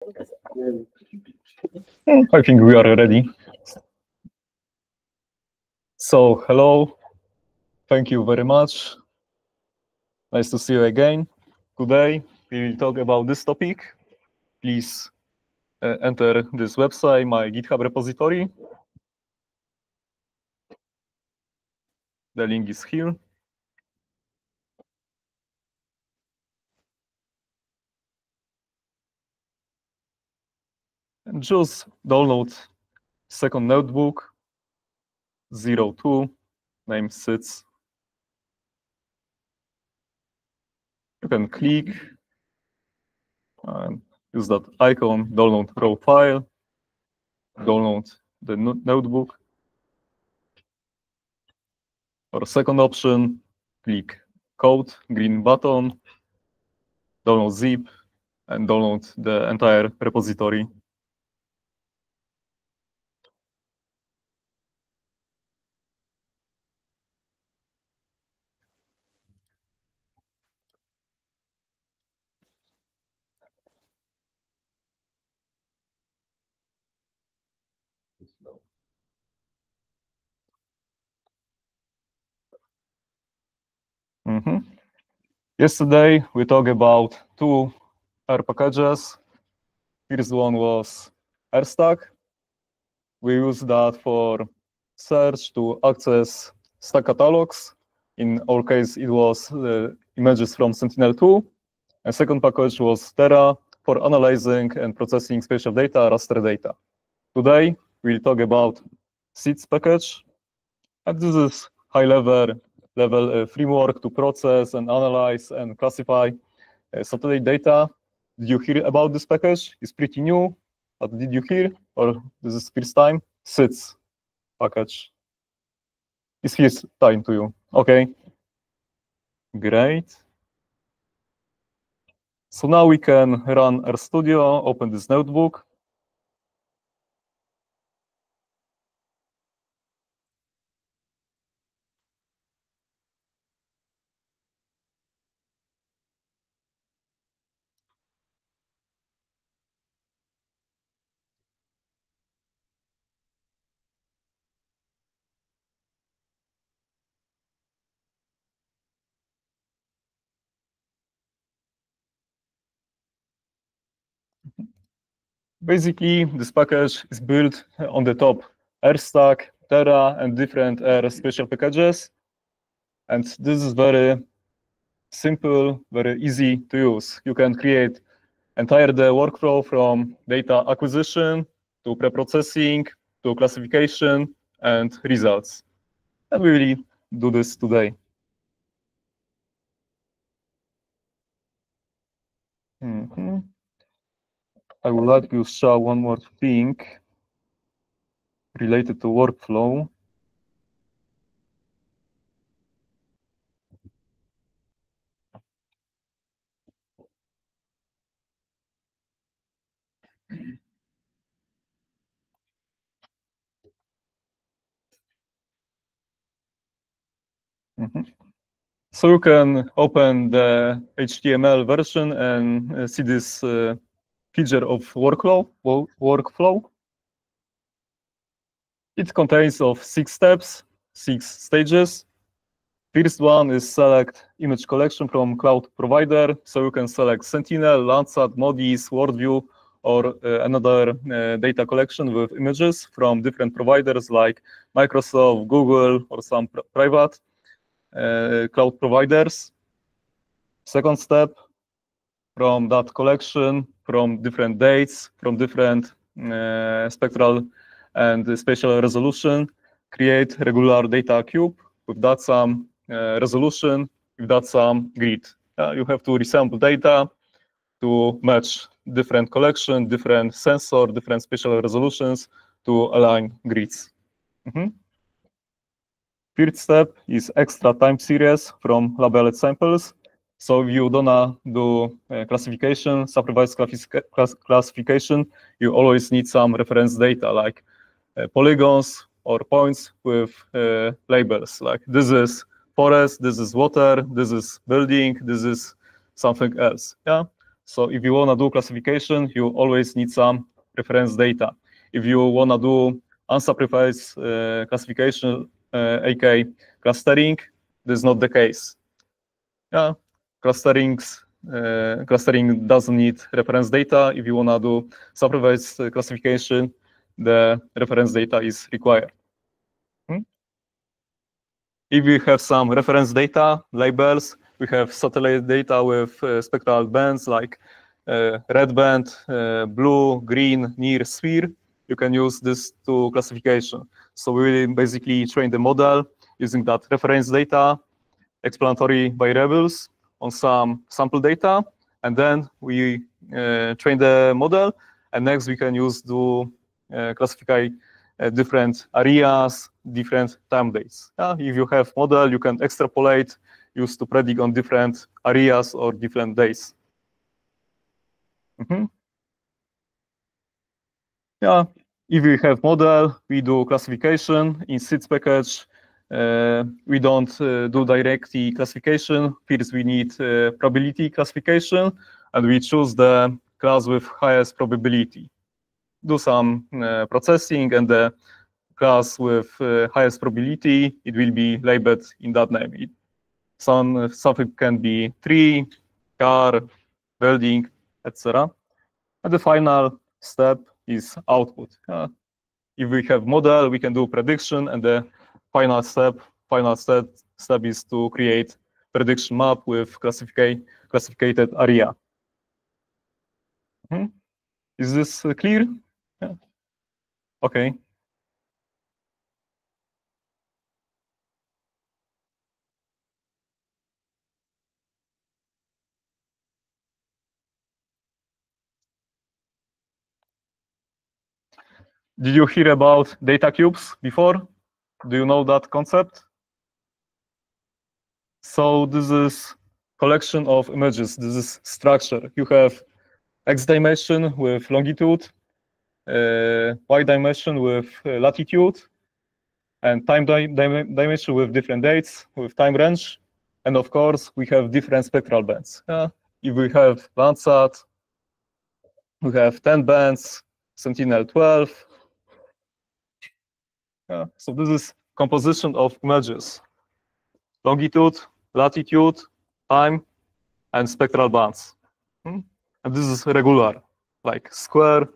I think we are ready. So, hello. Thank you very much. Nice to see you again. Today, we will talk about this topic. Please enter this website, my GitHub repository. The link is here. And just download second notebook, 02, name sits. You can click and use that icon, download raw file, download the notebook. Or second option, click code, green button, download zip, and download the entire repository. Yesterday, we talked about two R packages. First one was RStack. We use that for search to access stack catalogs. In our case, it was images from Sentinel-2. And second package was Terra for analyzing and processing spatial data, raster data. Today, we'll talk about SIDS package. And this is high-level framework to process and analyze and classify satellite data. Did you hear about this package? It's pretty new, but did you hear? Or this is first time? SIDS package. It's first time to you. Okay. Great. So now we can run RStudio, open this notebook. Basically, this package is built on the top RStack, Terra, and different R special packages. And this is very simple, very easy to use. You can create entire the workflow from data acquisition to pre-processing to classification and results. And we will do this today. I would like to show one more thing related to workflow. So you can open the HTML version and see this feature of workflow. It contains of 6 steps, 6 stages. First one is select image collection from cloud provider. So you can select Sentinel, Landsat, Modis, WorldView, or another data collection with images from different providers like Microsoft, Google, or some private cloud providers. Second step, from that collection, from different dates, from different spectral and spatial resolution, create regular data cube with that some resolution, with that some grid. You have to resample data to match different collection, different sensor, different spatial resolutions to align grids. Third step is extra time series from labeled samples. So if you don't do classification, supervised classification, you always need some reference data like polygons or points with labels like this is forest, this is water, this is building, this is something else. Yeah. So if you want to do classification, you always need some reference data. If you want to do unsupervised classification, aka clustering, this is not the case. Yeah, clustering doesn't need reference data. If you want to do supervised classification, the reference data is required. If we have some reference data, labels, we have satellite data with spectral bands like red band, blue, green, near, sphere. You can use this to classification. So we will basically train the model using that reference data, explanatory variables on some sample data, and then we train the model, and next we can use to classify different areas, different time dates. If you have model, you can extrapolate, use to predict on different areas or different days. Yeah, if we have model, we do classification in SIDS package. We don't do directly classification. First, we need probability classification, and we choose the class with highest probability. Do some processing, and the class with highest probability, it will be labeled in that name. Something can be tree, car, building, etc. And the final step is output. If we have model, we can do prediction, and the final step is to create prediction map with classified area. Is this clear? Yeah. Okay. Did you hear about data cubes before? Do you know that concept? So this is collection of images. This is structure. You have X dimension with longitude, Y dimension with latitude, and time dimension with different dates, with time range. And of course, we have different spectral bands. If we have Landsat, we have 10 bands, Sentinel-12. So this is composition of images. Longitude, latitude, time, and spectral bands. And this is regular, like square.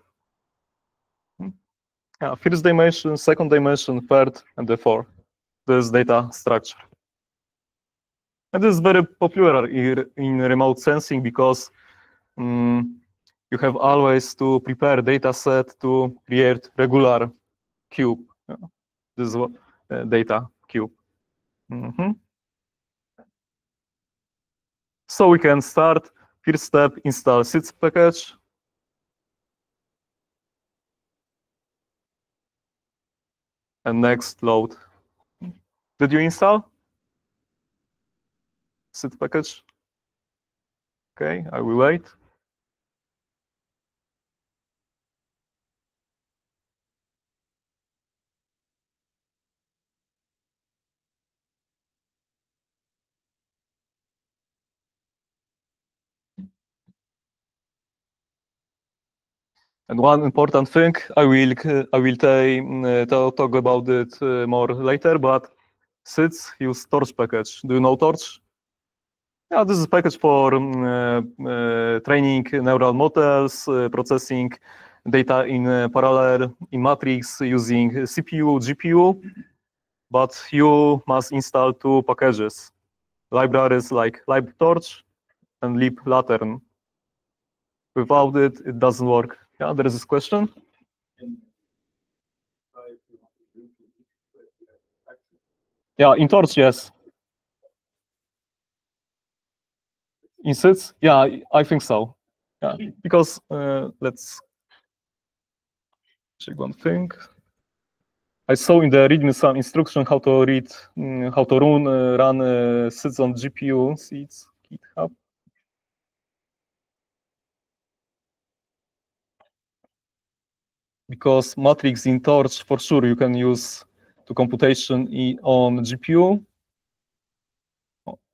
First dimension, second dimension, third, and the fourth. This data structure. And this is very popular in remote sensing because you have always to prepare data set to create regular cube. This is what data cube. So we can start. First step, install SIDS package. And next, load. Did you install SIDS package? Okay, I will wait. And one important thing, I will talk about it more later, but SIDS use Torch package. Do you know Torch? Yeah, this is a package for training neural models, processing data in parallel in matrix using CPU, GPU, but you must install two packages, libraries like libtorch and liblantern. Without it, it doesn't work. Yeah, there is this question. Yeah, in Torch, yes. In SIDS, yeah, I think so. Yeah, because let's check one thing. I saw in the readme some instruction how to read, how to run SIDS on GPU. SIDS GitHub. Because matrix in Torch, for sure, you can use to computation on GPU.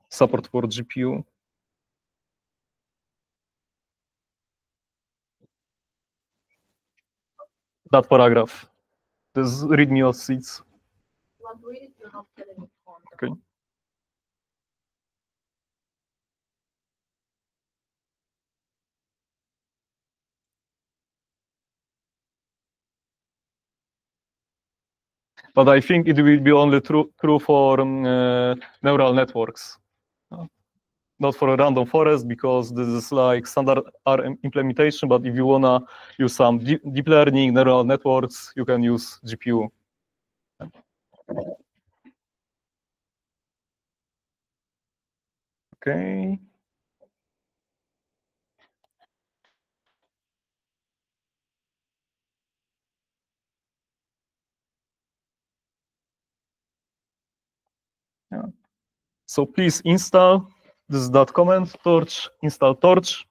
Support for GPU. that paragraph. This readme of seeds. Okay. But I think it will be only true for neural networks, not for a random forest, because this is like standard R implementation. But if you wanna use some deep learning neural networks, you can use GPU. Okay. Yeah. So please install this is that command torch, install torch.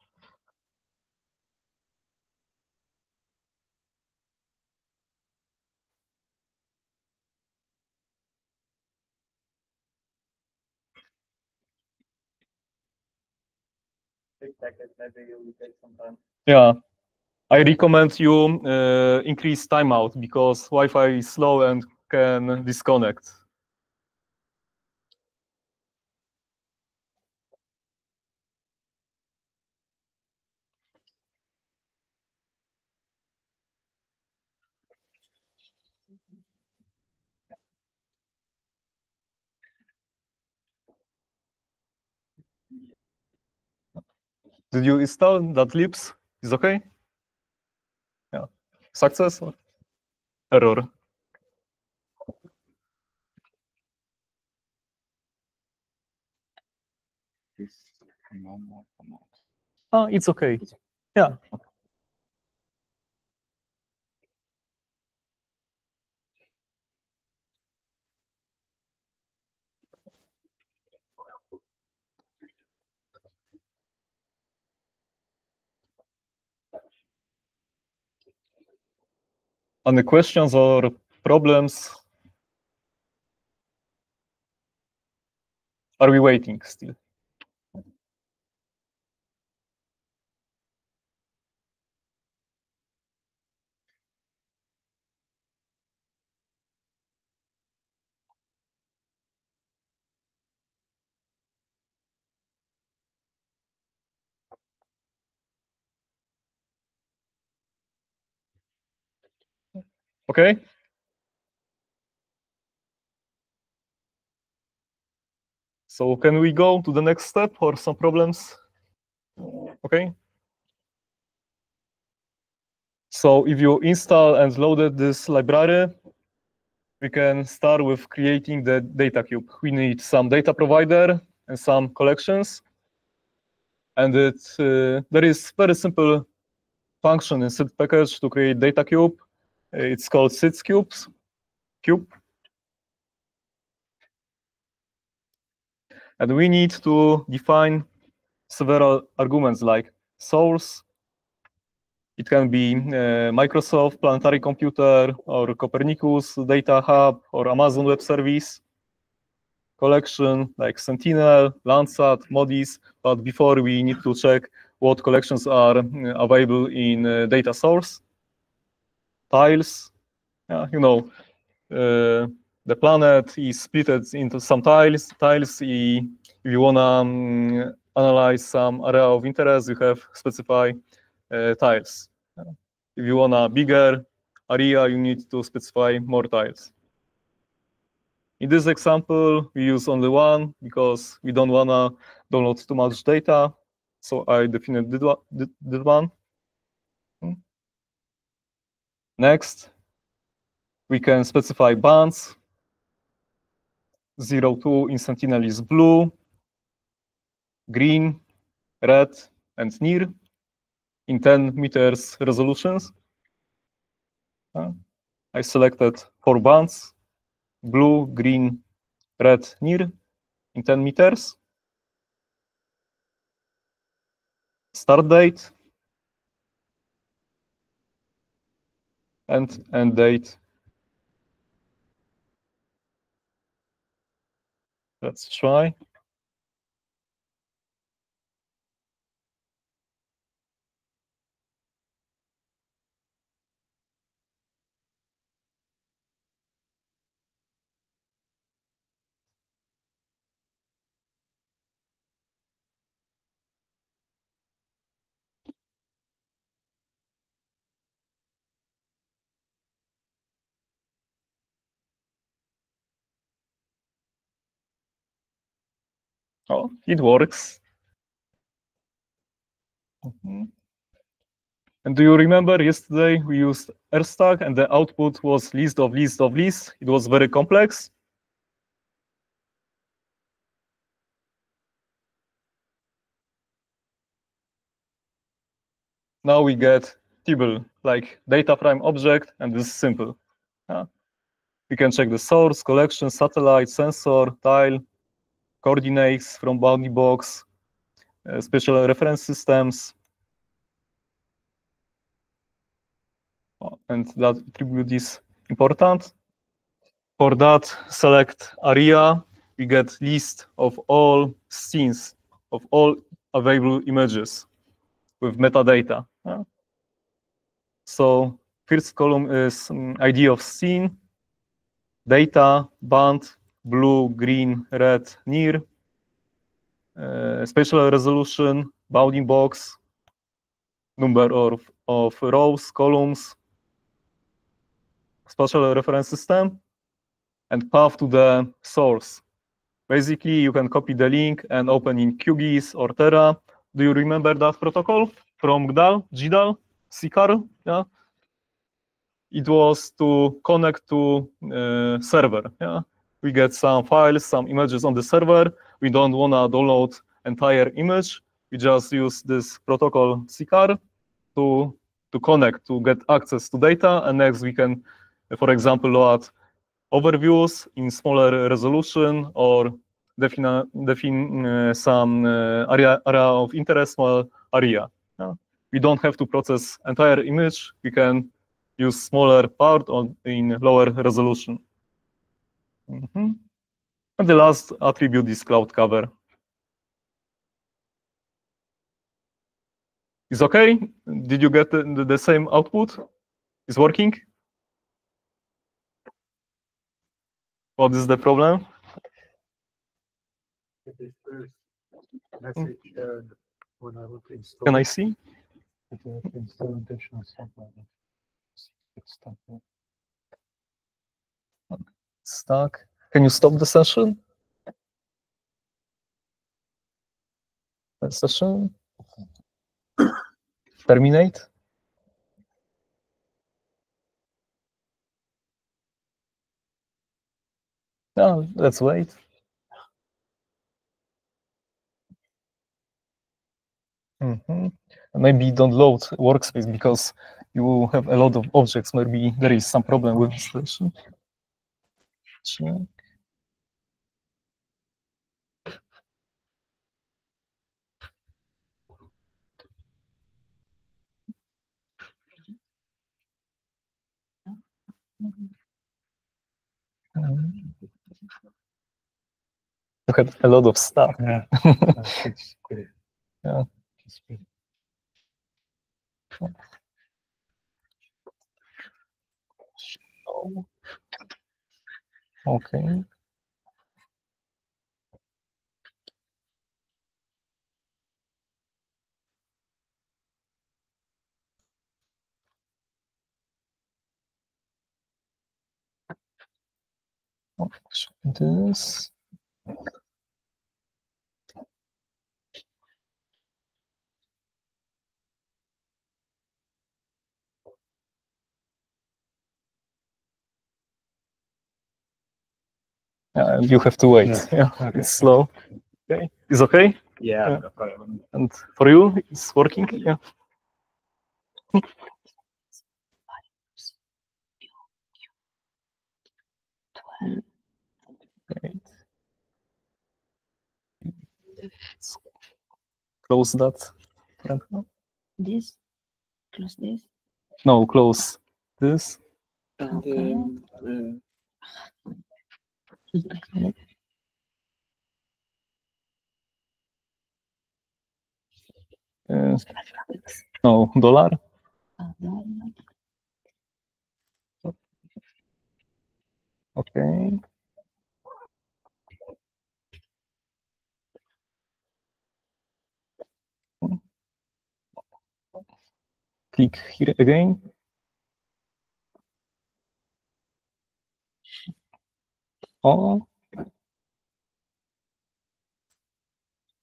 Yeah, I recommend you increase timeout because Wi-Fi is slow and can disconnect. Did you install that libs? Is okay? Yeah. Success or error? It's okay. Yeah. Any questions or problems? Are we waiting still? Okay. So can we go to the next step or some problems? Okay. So if you install and loaded this library, we can start with creating the data cube. We need some data provider and some collections. And there is very simple function in SID package to create data cube. It's called SIDS cube. And we need to define several arguments like source. It can be Microsoft Planetary Computer or Copernicus Data Hub or Amazon Web Service. Collection like Sentinel, Landsat, MODIS, but before we need to check what collections are available in data source. Tiles, the planet is split into some tiles. If you wanna analyze some area of interest, you have specify tiles. If you want a bigger area, you need to specify more tiles. In this example, we use only one because we don't want to download too much data. So I definitely did one. Next, we can specify bands. 0, 2 in Sentinel is blue, green, red, and near in 10 meters resolutions. I selected 4 bands, blue, green, red, near in 10 meters. Start date and end date. Let's try. Oh, it works. Mhm. And do you remember yesterday we used rstack and the output was list of list of list? It was very complex. Now we get table, like data frame object, and this is simple. We can check the source, collection, satellite, sensor, tile, coordinates from bounding box, special reference systems, and that attribute is important. For that, select area. We get list of all scenes, of all available images with metadata. So first column is ID of scene, data, band, blue, green, red, near, spatial resolution, bounding box, number of rows, columns, spatial reference system, and path to the source. Basically, you can copy the link and open in QGIS or Terra. Do you remember that protocol from GDAL, CCAR? Yeah. It was to connect to server. Yeah. We get some files, some images on the server. We don't want to download entire image. We just use this protocol CCAR to connect, to get access to data. And next we can, for example, load overviews in smaller resolution or define some area of interest, small area. Yeah. We don't have to process entire image. We can use smaller part in lower resolution. And the last attribute is cloud cover. Is okay? Did you get the same output? Is working? What is the problem? Can I see? Stuck. Can you stop the session? Session. Terminate. No, let's wait. Maybe don't load workspace because you have a lot of objects. Maybe there is some problem with installation. Check. You had a lot of stuff. Yeah. Yeah. Okay. This. Yeah, you have to wait. Yeah, it's slow. Okay, it's okay. Yeah. And for you, it's working. Yeah. Great. Close that. This? Close this? No, close this. Okay. No, dollar. Okay. Click here again. Oh.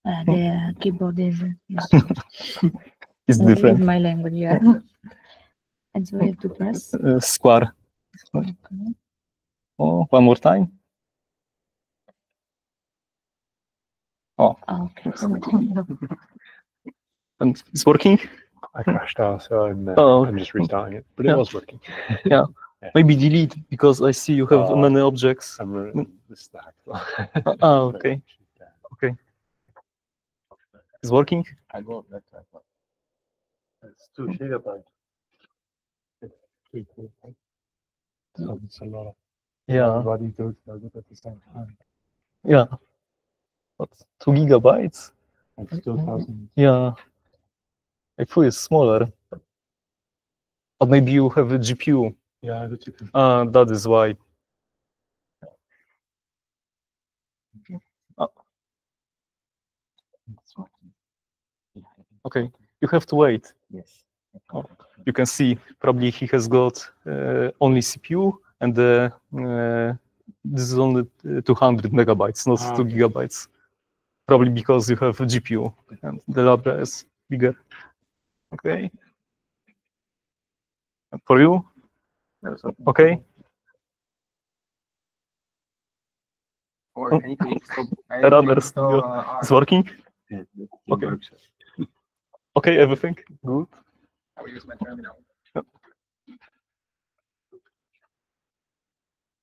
The keyboard is It's in different. my language, yeah. And so we have to press. Square. Oh, one more time. Oh, Okay. and it's working. I crashed out, so I'm just restarting it, but it Yeah. was working. Yeah. Maybe delete because I see you have many objects. I'm running the stack. Okay. Okay. It's working. I got that type of. It's 2 gigabytes. So it's a lot of. Yeah. Everybody goes it at the same time. Yeah. What's 2 gigabytes? It's 2,000. Yeah. I thought it's smaller. But maybe you have a GPU. Yeah, the GPU. That is why. Okay, you have to wait. Yes. Oh, you can see probably he has got only CPU, and this is only 200 megabytes, not 2 gigabytes. Probably because you have a GPU and the library is bigger. Okay. And for you? Okay. Or anything. Radar studio is working? Okay. Okay, everything good. I will use my terminal.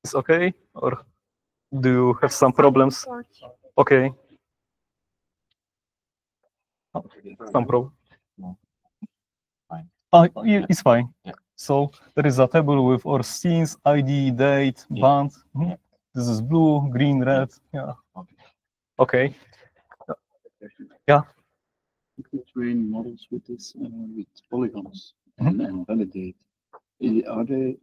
It's okay, or do you have some problems? Okay. Some problem. It's fine. Yeah. So there is a table with our scenes, ID, date, band. This is blue, green, red. Yeah. Okay. Yeah. You could train models with this with polygons and validate. Are they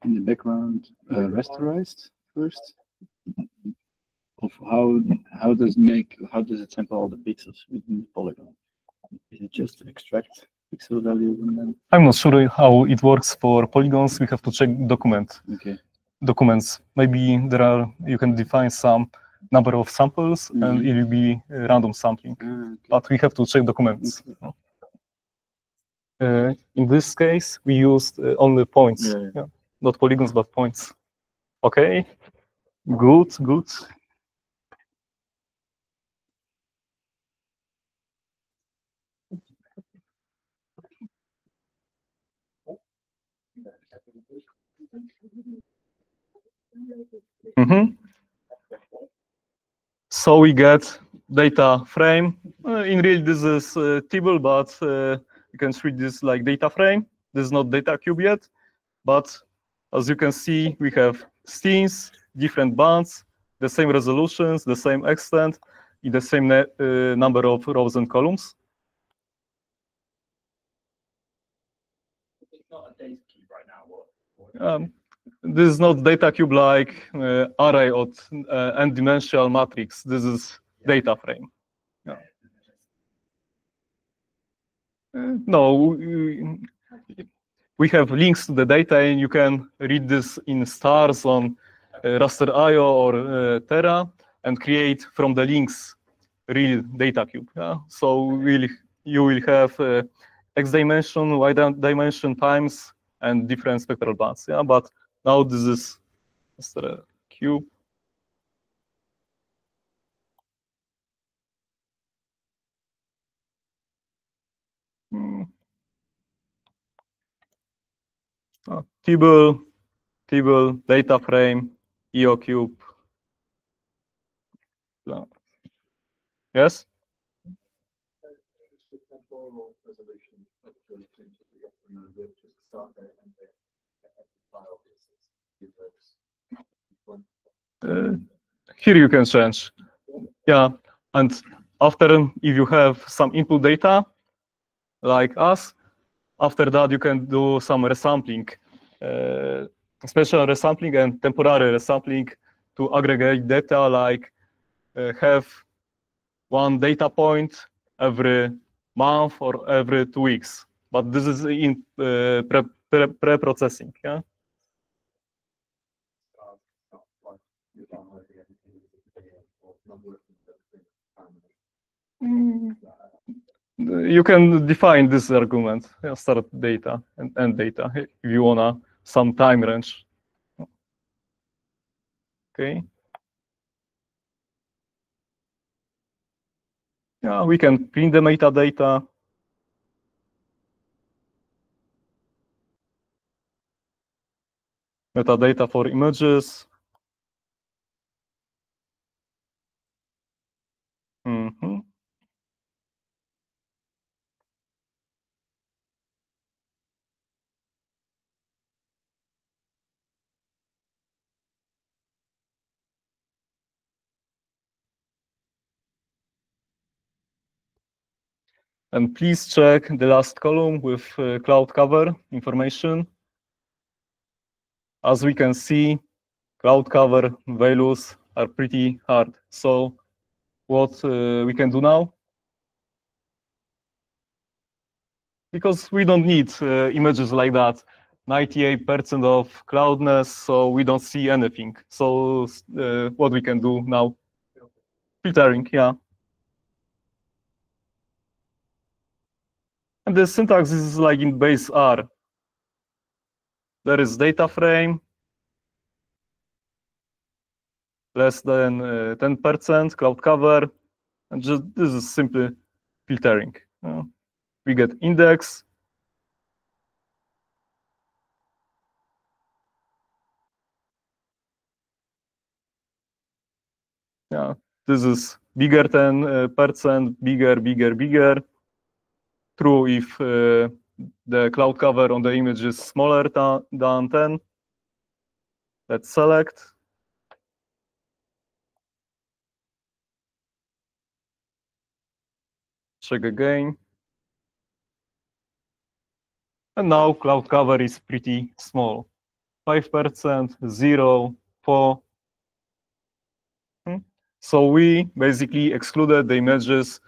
in the background rasterized first? Of how does it sample all the pixels within the polygon? Is it just extract pixel values and then? I'm not sure how it works for polygons. We have to check documents. Maybe you can define some number of samples and it will be random sampling. But we have to check documents. In this case, we used only points, not polygons, but points. Okay, good. So we get data frame. In real, this is table, but you can treat this like data frame. This is not data cube yet, but as you can see, we have scenes, different bands, the same resolutions, the same extent, in the same number of rows and columns. It's not a data cube right now. This is not data cube like array of n-dimensional matrix. This is data frame. Yeah. No, we have links to the data, and you can read this in stars on raster.io or Terra, and create from the links real data cube. Yeah? So you will have x dimension, y dimension times, and different spectral bands. Yeah, but now this is a cube. Table, data frame, EO cube. Yes? Here you can change. Yeah, and after, if you have some input data, like us, after that you can do some resampling, special resampling and temporary resampling to aggregate data, like have one data point every month or every 2 weeks. But this is in pre-processing. Yeah. You can define this argument, start data and end data, if you wanna some time range. Okay. Yeah, we can print the metadata. Metadata for images. Mm-hmm. And please check the last column with cloud cover information. As we can see, cloud cover values are pretty hard. So what we can do now? Because we don't need images like that. 98% of cloudness, so we don't see anything. So what we can do now? Filtering, yeah. And the syntax is like in base R. There is data frame, less than 10% cloud cover, and just this is simply filtering. We get index. Yeah, this is bigger than percent, bigger. True if the cloud cover on the image is smaller than 10. Let's select. Check again. And now cloud cover is pretty small. 5%, 0, 4. So we basically excluded the images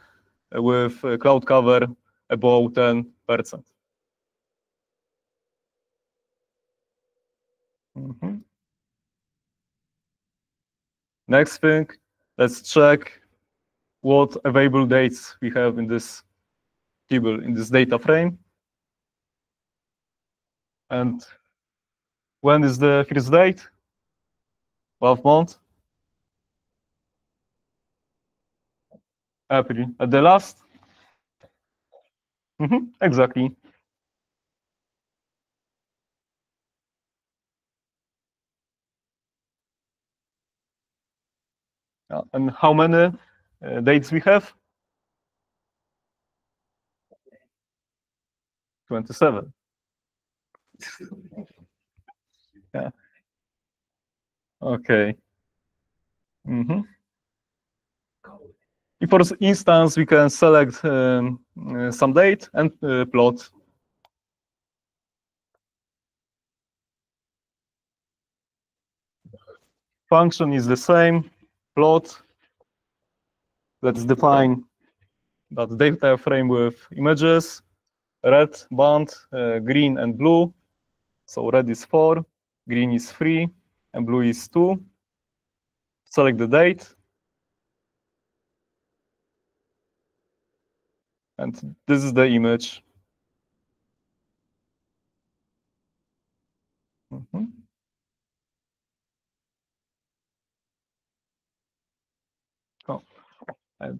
with cloud cover above 10%. Next thing, let's check what available dates we have in this table, in this data frame. And when is the first date? 12 month? April. At the last? Exactly. And how many dates we have? 27. Yeah. Okay. For instance, we can select some date and plot. Function is the same. Plot. Let's define that data frame with images. Red band, green and blue. So red is 4, green is 3, and blue is 2. Select the date. And this is the image. Oh. And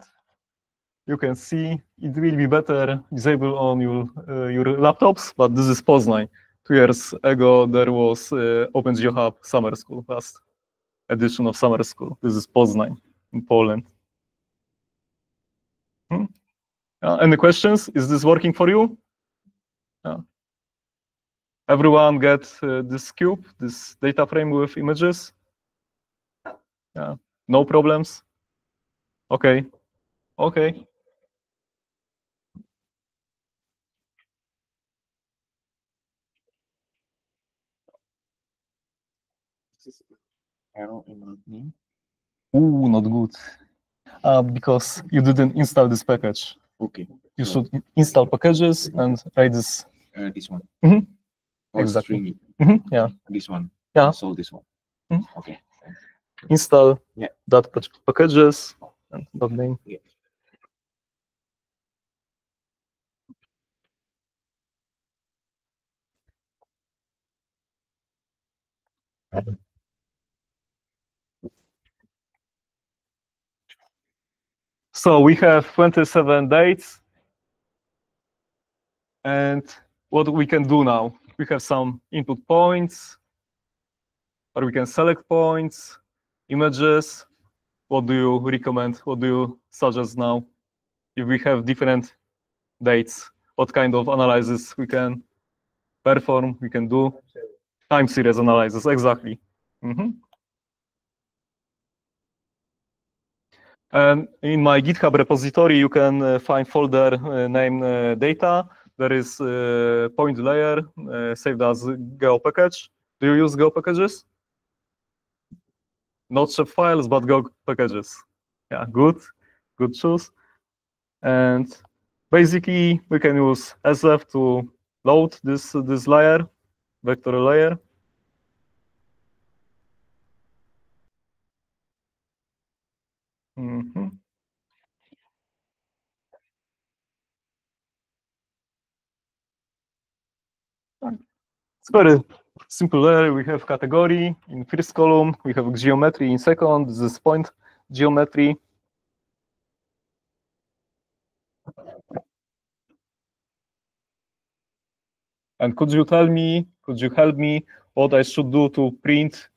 you can see it will be better visible on your laptops, but this is Poznan. 2 years ago, there was OpenGeoHub Summer School, last edition of Summer School. This is Poznan in Poland. Any questions? Is this working for you? Everyone get this cube, this data frame with images? Yeah. No problems? Okay. Okay. Error in the name. Ooh, not good. Because you didn't install this package. Okay. You should install packages and write this. This one. Exactly. Yeah. This one. Yeah. So this one. Okay. Install that packages and that name. Yeah. So we have 27 dates. And what we can do now, we have some input points, or we can select points, images. What do you recommend? What do you suggest now? If we have different dates, what kind of analysis we can perform, we can do? Time series analysis, exactly. And in my GitHub repository, you can find folder named data. There is point layer saved as Geo package. Do you use Geo packages? Not shape files, but Geo packages. Yeah, good choice. And basically, we can use SF to load this layer, vector layer. It's very simple layer. We have category in first column. We have geometry in second. This is point geometry. And could you help me what I should do to print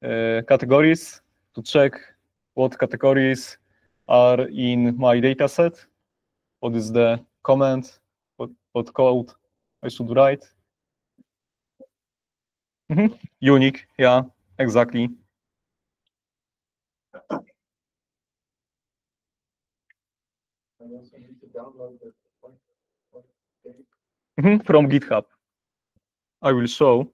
categories, to check what categories are in my data set? What is the command? What code I should write? Unique, yeah, exactly. From GitHub. I will show.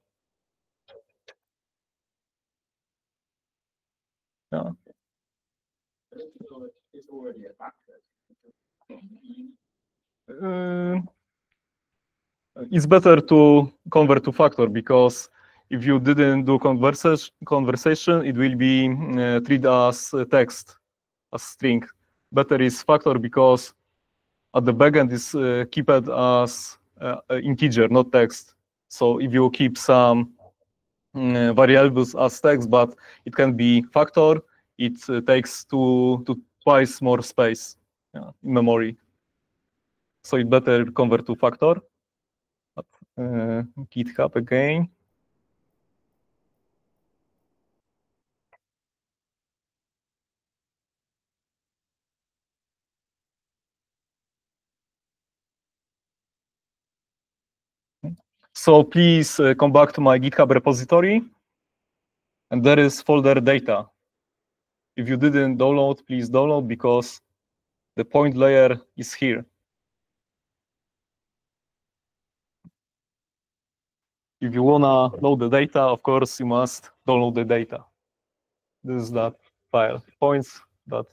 Yeah. It's better to convert to factor, because if you didn't do conversation, it will be treated as text, as string. Better is factor, because at the backend is kept as integer, not text. So if you keep some variables as text, but it can be factor, it takes twice more space in memory. So it better convert to factor. GitHub again. So please come back to my GitHub repository, and there is folder data. If you didn't download, please download, because the point layer is here. If you wanna load the data, of course, you must download the data. This is that file, points.jpkg.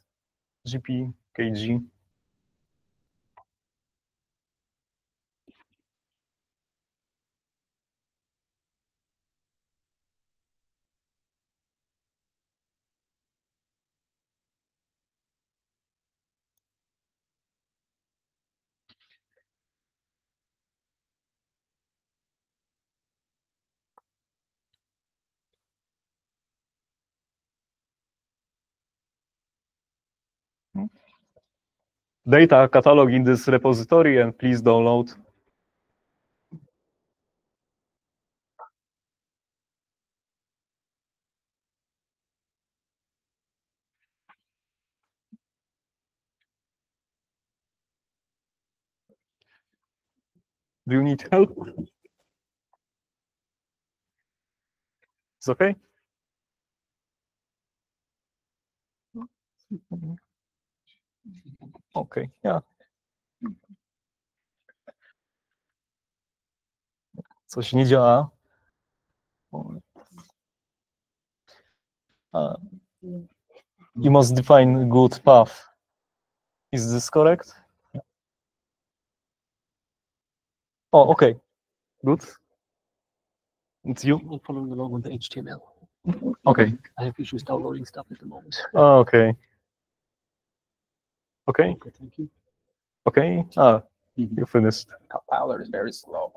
Data catalog in this repository, and please download. Do you need help? It's okay? Okay, yeah. Coś nie działa. You must define a good path. Is this correct? Oh, okay. Good. It's you? I'm following along with the HTML. Okay. I have issues downloading stuff at the moment. Oh, okay. Okay. Okay, thank you. Okay. You finished. Compiler is very slow.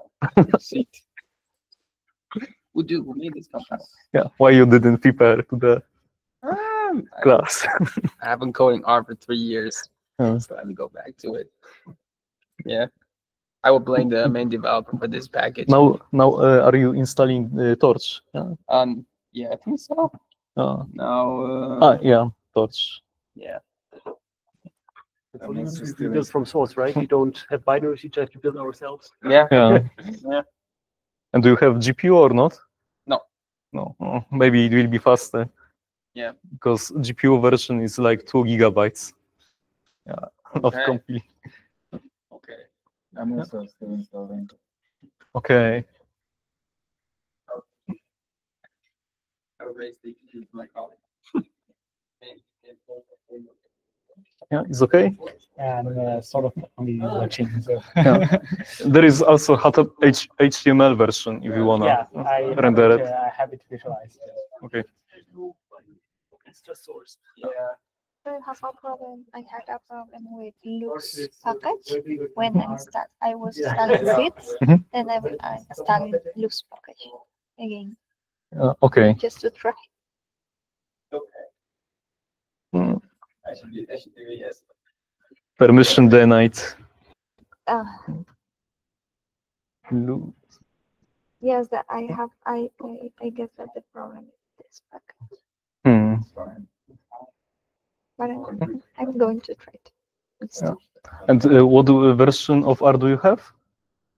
Who made this company? Yeah, why you didn't prepare to the class? I've been coding R for 3 years, Yeah. so I have to go back to it. Yeah, I will blame the main developer for this package. Now, are you installing Torch? Yeah. Yeah, I think so. Now, Yeah, Torch. yeah. We build from source, right? We don't have binaries, we just have to build ourselves. Yeah. Yeah. Yeah. And do you have GPU or not? No. No. Oh, maybe it will be faster. Yeah. Because GPU version is like 2 gigabytes. Yeah. Of Okay. compute. Okay. I'm also still installing. Okay. I will raise the my colleague. Yeah, it's okay. And sort of only watching. So. Yeah. There is also HTML version if you wanna render it. I have it visualized. Okay. It's just source. Yeah. I have a problem. I had a problem with Lux package when I was installing Fits, Mhm. then I installed Lux package again Okay. just to try. Okay. Mm. I should do it, yes. Permission denied. Yes, that I guess that the problem is this package, but I'm going to try to install. And what version of R do you have?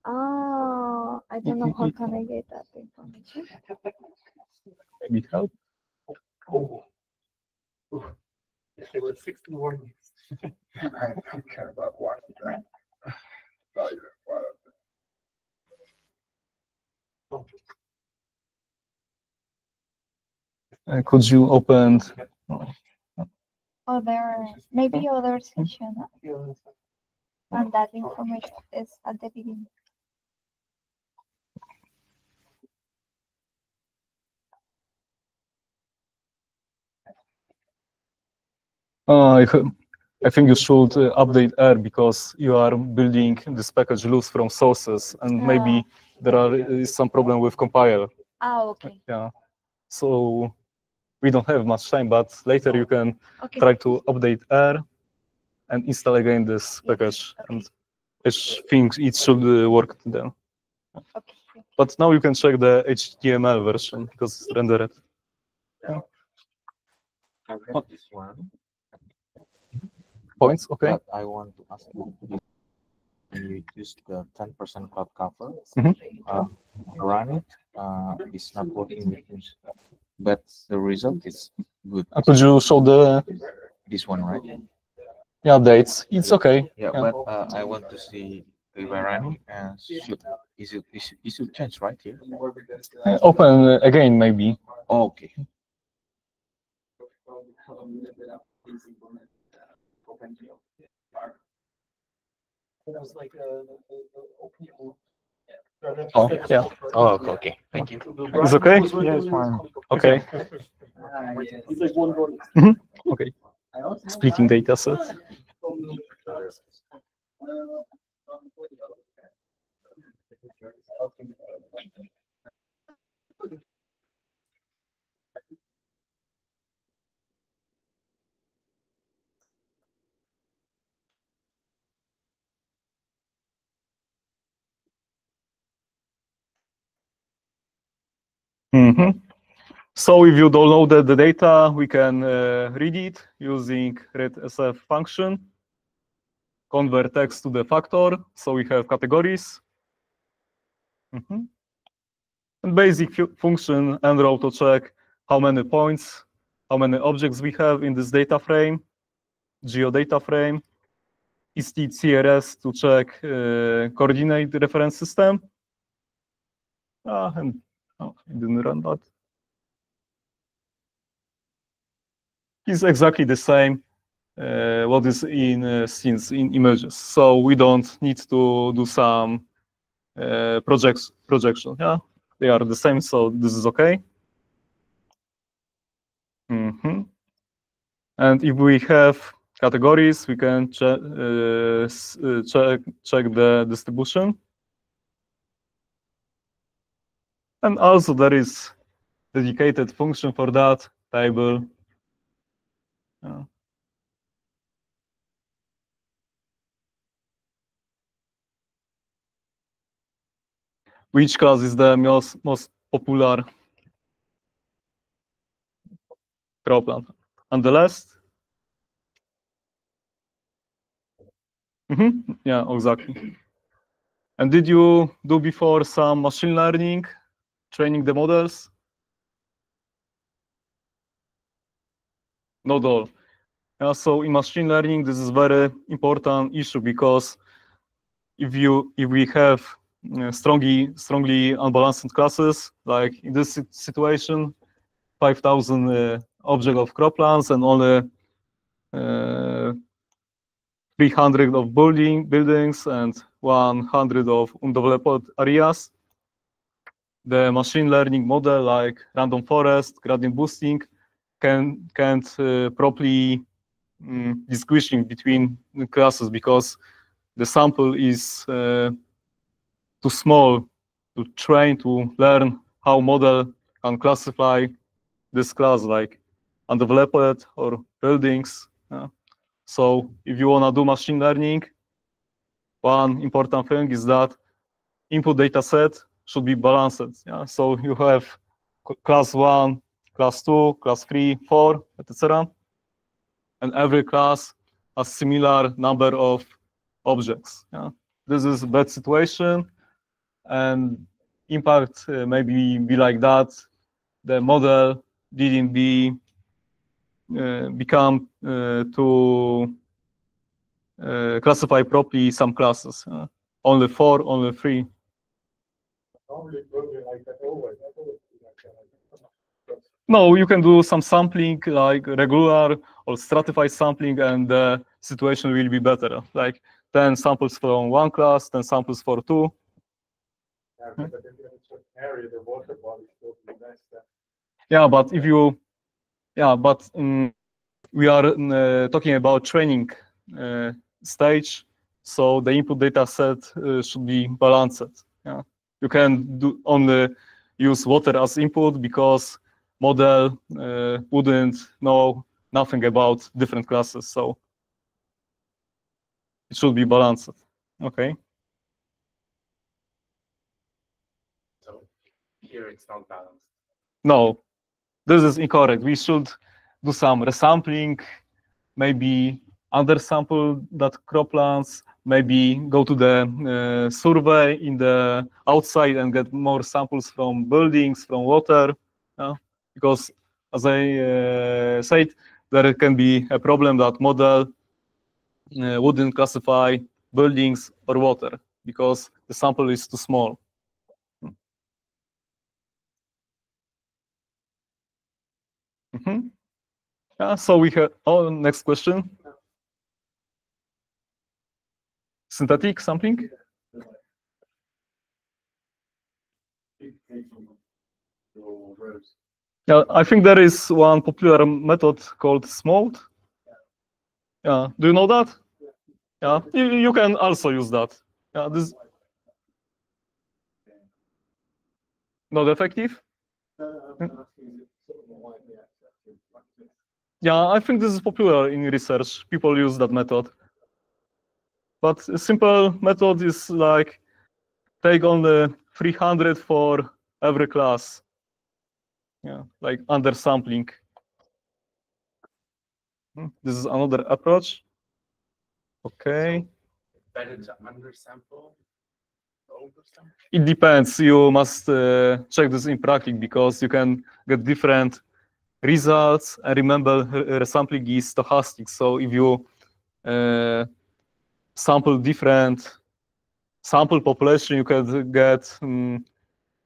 Oh, I don't know how can I get that information. Maybe help. There were 60 warnings. I don't care about what. Could you open? Maybe other section, and that information is at the beginning. I think you should update R because you are building this package loose from sources, and maybe there is some problem with compile. Okay. Yeah. So we don't have much time, but later you can Okay. try to update R and install again this package. Okay. And I think it should work then. Okay. But now you can check the HTML version because it's rendered. I read this one. Points, okay. But I want to ask you, when you use the 10% cloud cover, run it, it's not working with me, but the result is good. Could you show This one, right? yeah, dates? It's okay. Yeah, but I want to see if I run it, is it change right here? Open again, maybe. Okay. It was like OpenGeoHub. Oh, yeah. Oh, okay. Thank you. It's okay? Yeah, it's fine. Okay. It's like one drawing. Okay. Splitting data set. So if you downloaded the data, we can read it using readsf function, convert text to the factor, so we have categories. And basic function nrow to check how many points, how many objects we have in this data frame, geodata frame, istcrs to check coordinate reference system. And oh, I didn't run that. It's exactly the same what is in scenes in images. So we don't need to do some projection. Yeah, they are the same. So this is okay. And if we have categories, we can check the distribution. And also there is dedicated function for that table. Which class is the most popular cropland? And the last? Yeah, exactly. And did you do before some machine learning, training the models? Not all. Yeah, so in machine learning, this is very important issue because if we have strongly unbalanced classes, like in this situation, 5,000 object of croplands and only 300 of buildings and 100 of undeveloped areas, the machine learning model like random forest, gradient boosting can't properly distinguishing between the classes because the sample is too small to train to learn how model can classify this class like undeveloped or buildings. So if you want to do machine learning, one important thing is that input data set should be balanced. Yeah? So you have class 1, class 2, class 3, 4, etc. And every class has similar number of objects. Yeah? This is a bad situation, and impact maybe be like that. The model didn't become to classify properly some classes. Only 4, only 3. No, you can do some sampling like regular or stratified sampling, and the situation will be better. Like 10 samples from one class, 10 samples for 2. Yeah, but if you, we are talking about training stage, so the input data set should be balanced. Yeah, you can only use water as input because model wouldn't know nothing about different classes, so it should be balanced. Okay. So here it's not balanced. No, this is incorrect. We should do some resampling, maybe undersample that croplands, maybe go to the survey in the outside and get more samples from buildings, from water, because as I said, there can be a problem that model wouldn't classify buildings or water because the sample is too small. Yeah, so we have, next question. Synthetic sampling? Yeah, I think there is one popular method called SMOTE. Yeah, do you know that? Yeah, you can also use that. Yeah, this not effective. Yeah, I think this is popular in research. People use that method. But a simple method is like take only 300 for every class. Yeah, like undersampling. This is another approach. Okay. Better to undersample. It depends. You must check this in practice because you can get different results. And remember, resampling is stochastic. So if you sample different sample population, you can get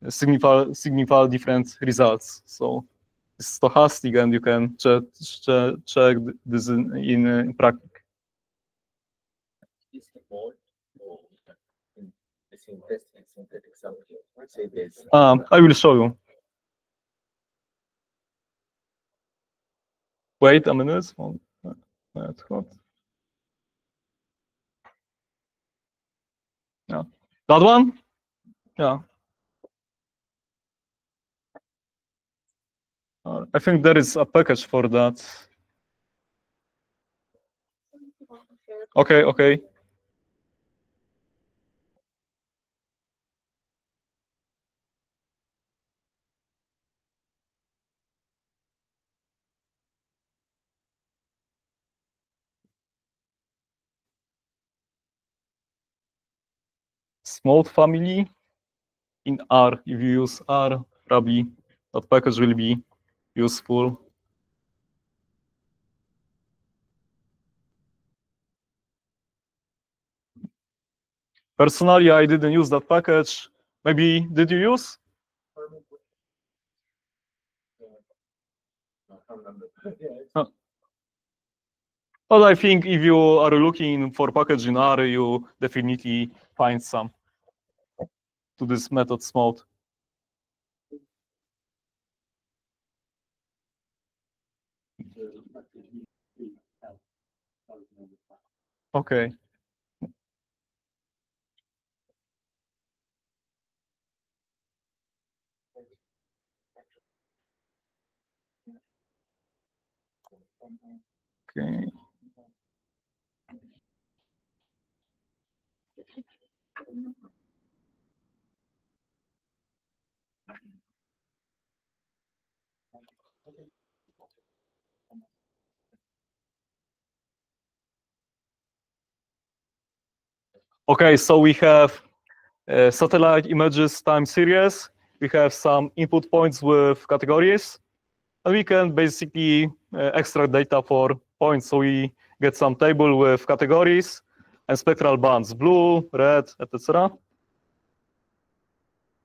significant different results. So it's stochastic, and you can check this in practice. I will show you. Wait a minute. Yeah, that one. Yeah. I think there is a package for that. Okay. Small family in R. If you use R, probably that package will be useful. Personally, I didn't use that package. Maybe did you use? Huh. Well, I think if you are looking for package in R, you definitely find some to this methods mode. Okay. Okay. Okay, so we have satellite images time series. We have some input points with categories, and we can basically extract data for points. So we get some table with categories and spectral bands, blue, red, etc.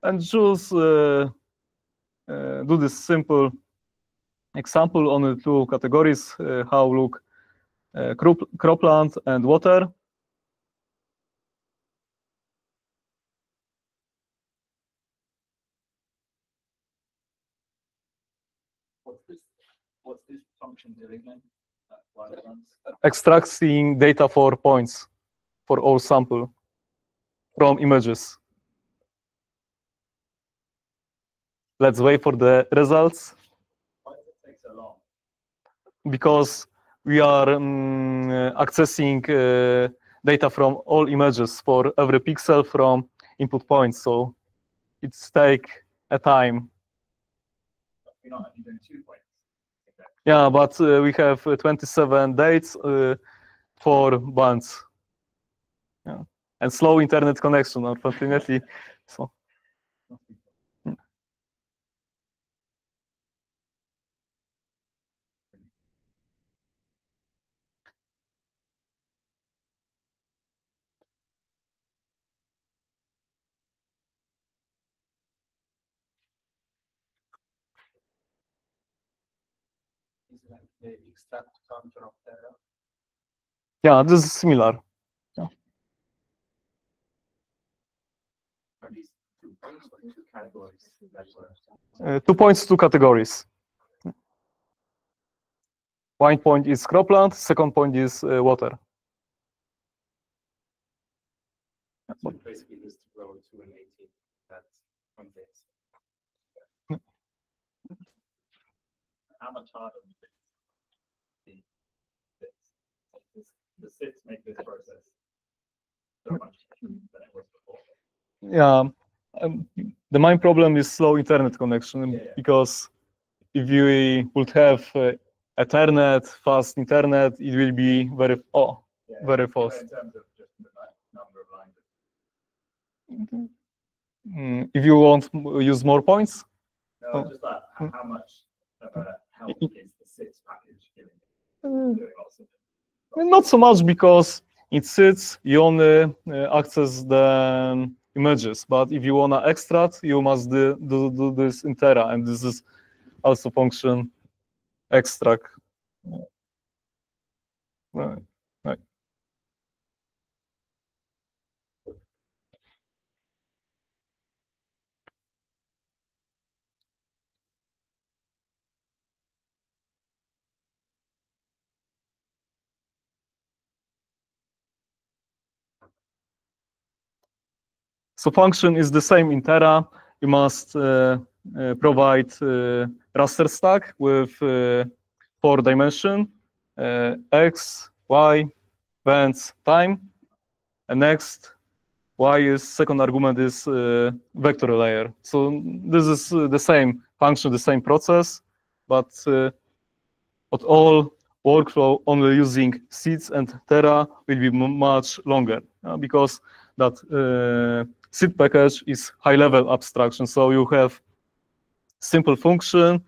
And just do this simple example on the two categories, how look cropland and water. What's this function doing then? Extracting data for points for all sample from images. Let's wait for the results. Why does it take so long? Because we are accessing data from all images for every pixel from input points, so it's take a time. You're not only doing 2 points. Yeah, but we have 27 dates for bands. Yeah. And slow internet connection, unfortunately. So. Is it like the extract function of data? Yeah, this is similar. Yeah. Are these 2 points or 2 categories? That's what 2 points, 2 categories. One point is cropland, second point is water. So basically this row 2 and 18. That's from this. How much harder is the sits make this process so much than it was before? Yeah, the main problem is slow internet connection, because if you would have Ethernet, fast internet, it will be very fast. In terms of just the number of lines. If you want to use more points, No, just that. How much help is the sits package giving? Doing lots of it. not so much, because it sits, you only access the images, but if you want to extract, you must do this in Terra, and this is also function extract. Right. So function is the same in Terra. You must provide raster stack with 4 dimension, x, y, events, time, and next y is second argument is vector layer. So this is the same function, the same process, but all workflow only using seeds and Terra will be much longer because that seed package is high-level abstraction. So you have simple function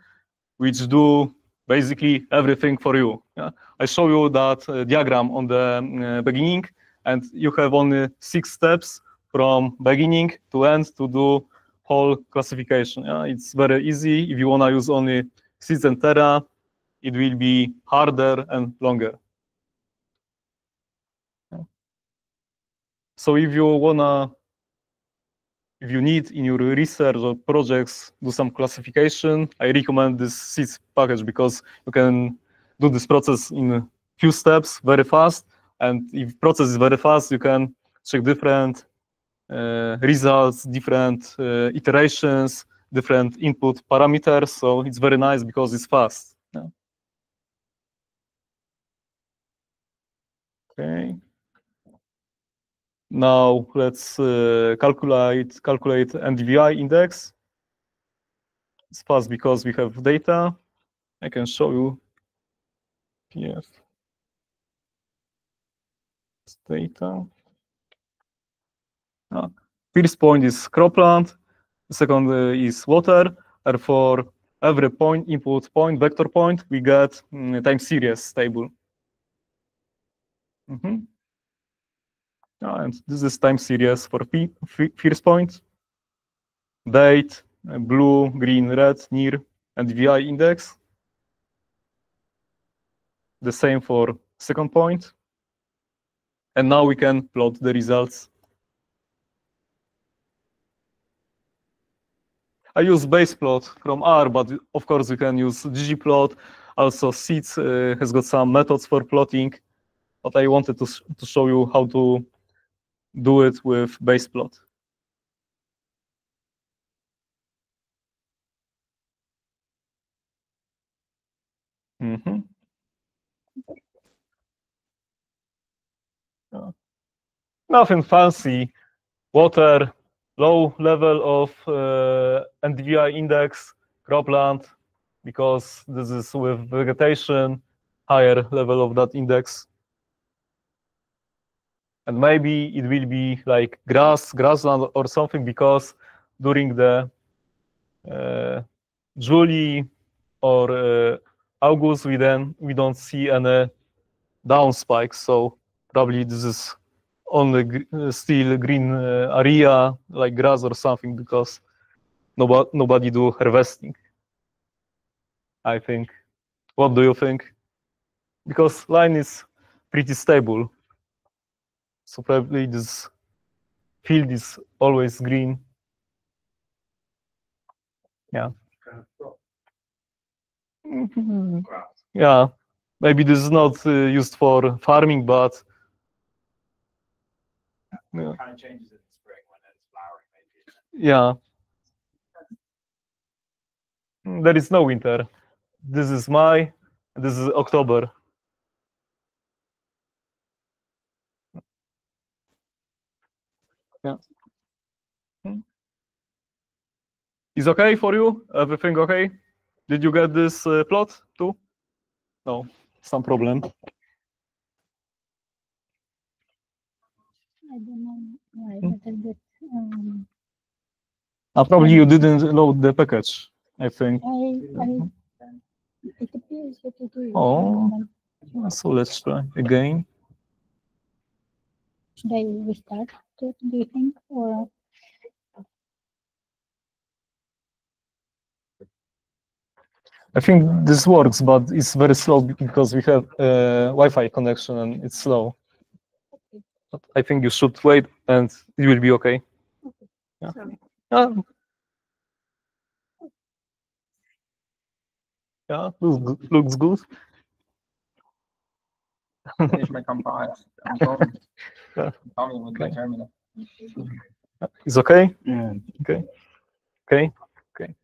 which do basically everything for you. I show you that diagram on the beginning, and you have only 6 steps from beginning to end to do whole classification. It's very easy. If you want to use only seeds and Terra, it will be harder and longer. So if you need in your research or projects do some classification, I recommend this seeds package because you can do this process in few steps very fast. And if process is very fast, you can check different results, different iterations, different input parameters. So it's very nice because it's fast. Okay. Now let's calculate NDVI index. It's fast because we have data. I can show you PDF. It's data. First point is cropland. The second is water. And for every point, input point, vector point, we get time series table. And this is time series for first point, date, blue, green, red, near, and VI index. The same for second point. And now we can plot the results. I use base plot from R, but of course you can use ggplot. Also, seeds has got some methods for plotting, but I wanted to show you how to do it with base plot. Nothing fancy. Water, low level of NDVI index, cropland, because this is with vegetation, higher level of that index. And maybe it will be like grassland or something, because during the July or August, we don't see any down spikes. So probably this is only still green area, like grass or something, because nobody do harvesting, I think. What do you think? Because line is pretty stable. So probably this field is always green. Yeah. Yeah. Maybe this is not used for farming, but It kind of changes in the spring when it's flowering, maybe. yeah. There is no winter. This is May, this is October. Yeah. Is okay for you? Everything okay? Did you get this plot too? No, some problem. I don't know why, but I get, Probably you didn't load the package, I think. it appears that it is. Oh, so let's try again. Should I restart it, do you think? Or I think this works, but it's very slow because we have Wi-Fi connection and it's slow. But I think you should wait and it will be okay. Yeah. Yeah, looks good. Finish my compile. I'm going. Yeah. Tell me with my terminal. It's okay? Yeah. Okay. Okay. Okay.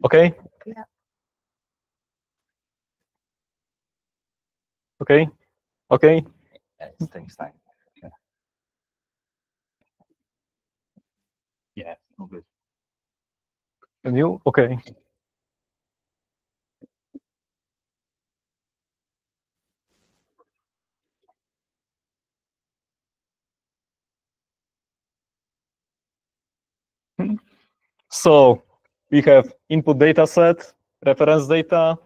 Okay? Yeah. Okay? Okay? It takes time. Yeah, no good. And you? Okay. So we have input data set, reference data,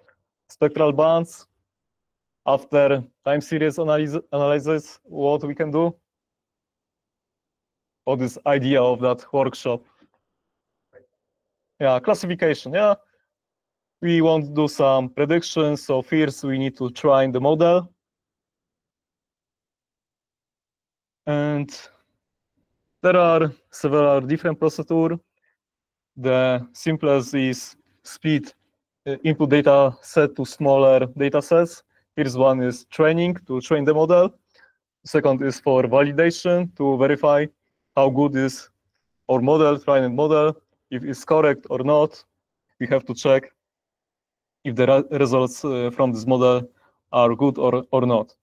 spectral bands. After time series analysis, what we can do? What is idea of that workshop? Yeah, classification. Yeah, we want to do some predictions. So first we need to train the model. And there are several different procedures. The simplest is split input data set to smaller data sets. First one is training, to train the model. Second is for validation, to verify how good is our model, trained model, if it's correct or not. We have to check if the results from this model are good or not.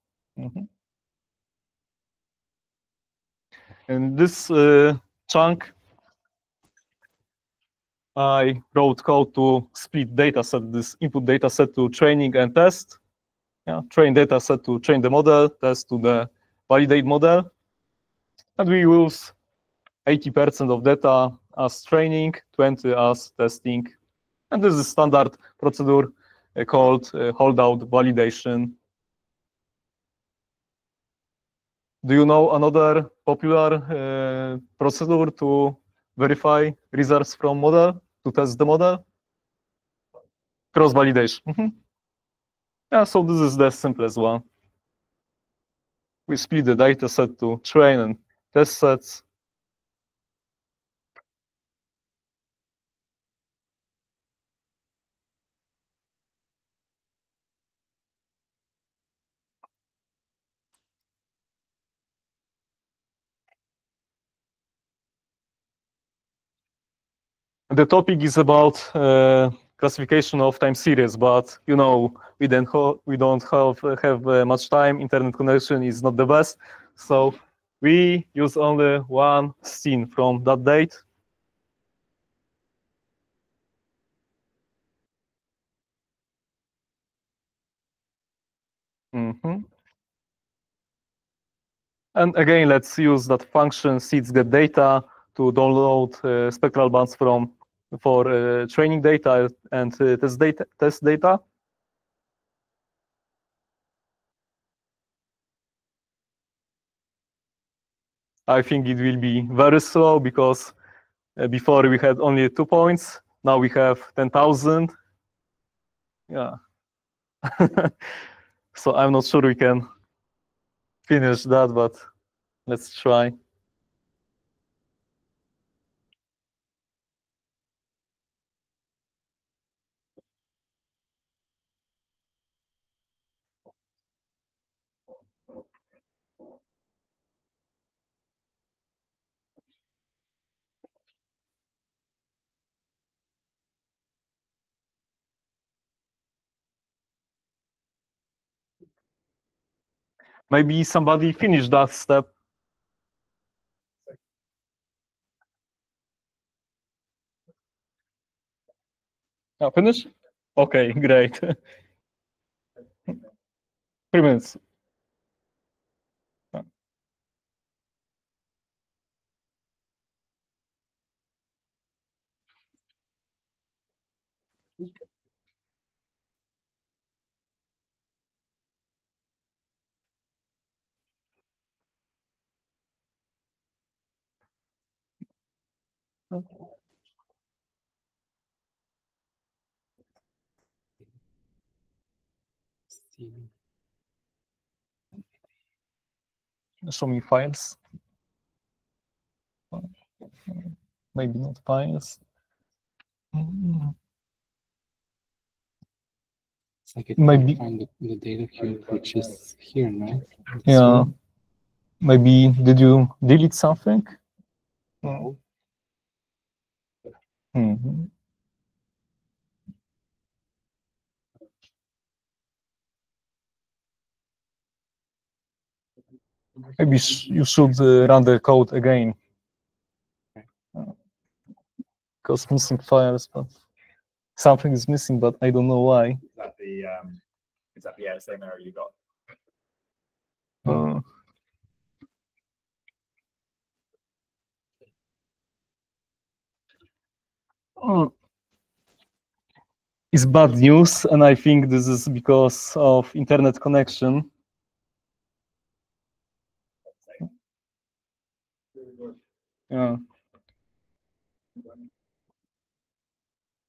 In this chunk, I wrote code to split data set, this input data set to training and test. Yeah, train data set to train the model, test to the validate model. And we use 80% of data as training, 20 as testing. And this is standard procedure called holdout validation. Do you know another popular procedure to verify results from model, to test the model? Cross-validation. Yeah, so this is the simplest one. We split the data set to train and test sets. The topic is about classification of time series, but you know we don't have much time. Internet connection is not the best, so we use only one scene from that date. And again, let's use that function seeds get data to download spectral bands for training data and test data. I think it will be very slow because before we had only 2 points. Now we have 10,000. Yeah. So I'm not sure we can finish that, but let's try. Maybe somebody finished that step. Yeah, finish? Okay, great. 3 minutes. Show me files. Maybe not files. It's like it Maybe find the data cube, which is here, right? Yeah. Maybe did you delete something? No. Maybe you should run the code again. Because missing files, but something is missing, but I don't know why. Is that the same error you got? It's bad news, and I think this is because of internet connection. Yeah.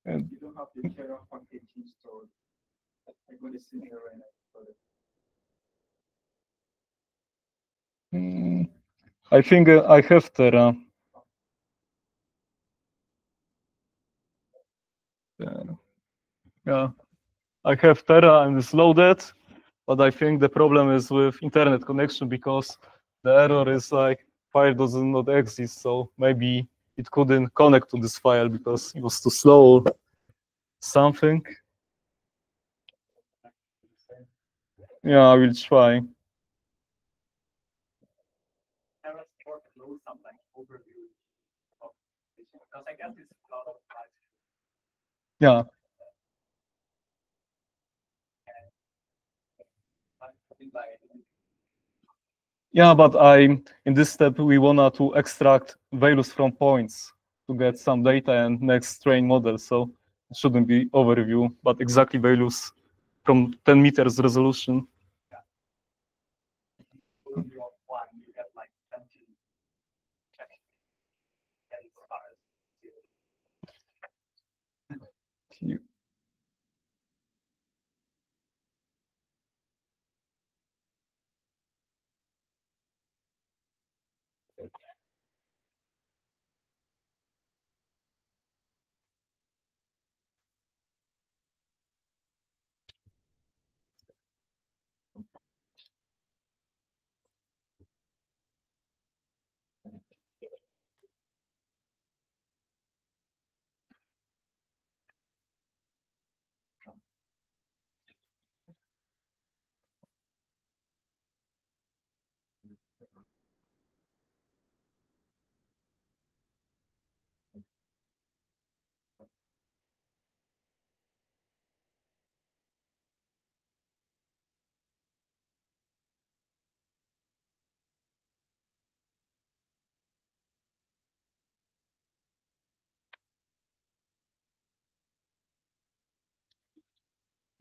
And You don't have to share off on page store. I'm going to see here right now. I think I have Terra. Yeah, I have Terra and it's loaded, but I think the problem is with internet connection because the error is like file does not exist, so maybe it couldn't connect to this file because it was too slow or something. Yeah, I will try. Yeah. Yeah, but in this step we wanna to extract values from points to get some data and next train model. So it shouldn't be overview, but exactly values from 10 meters resolution.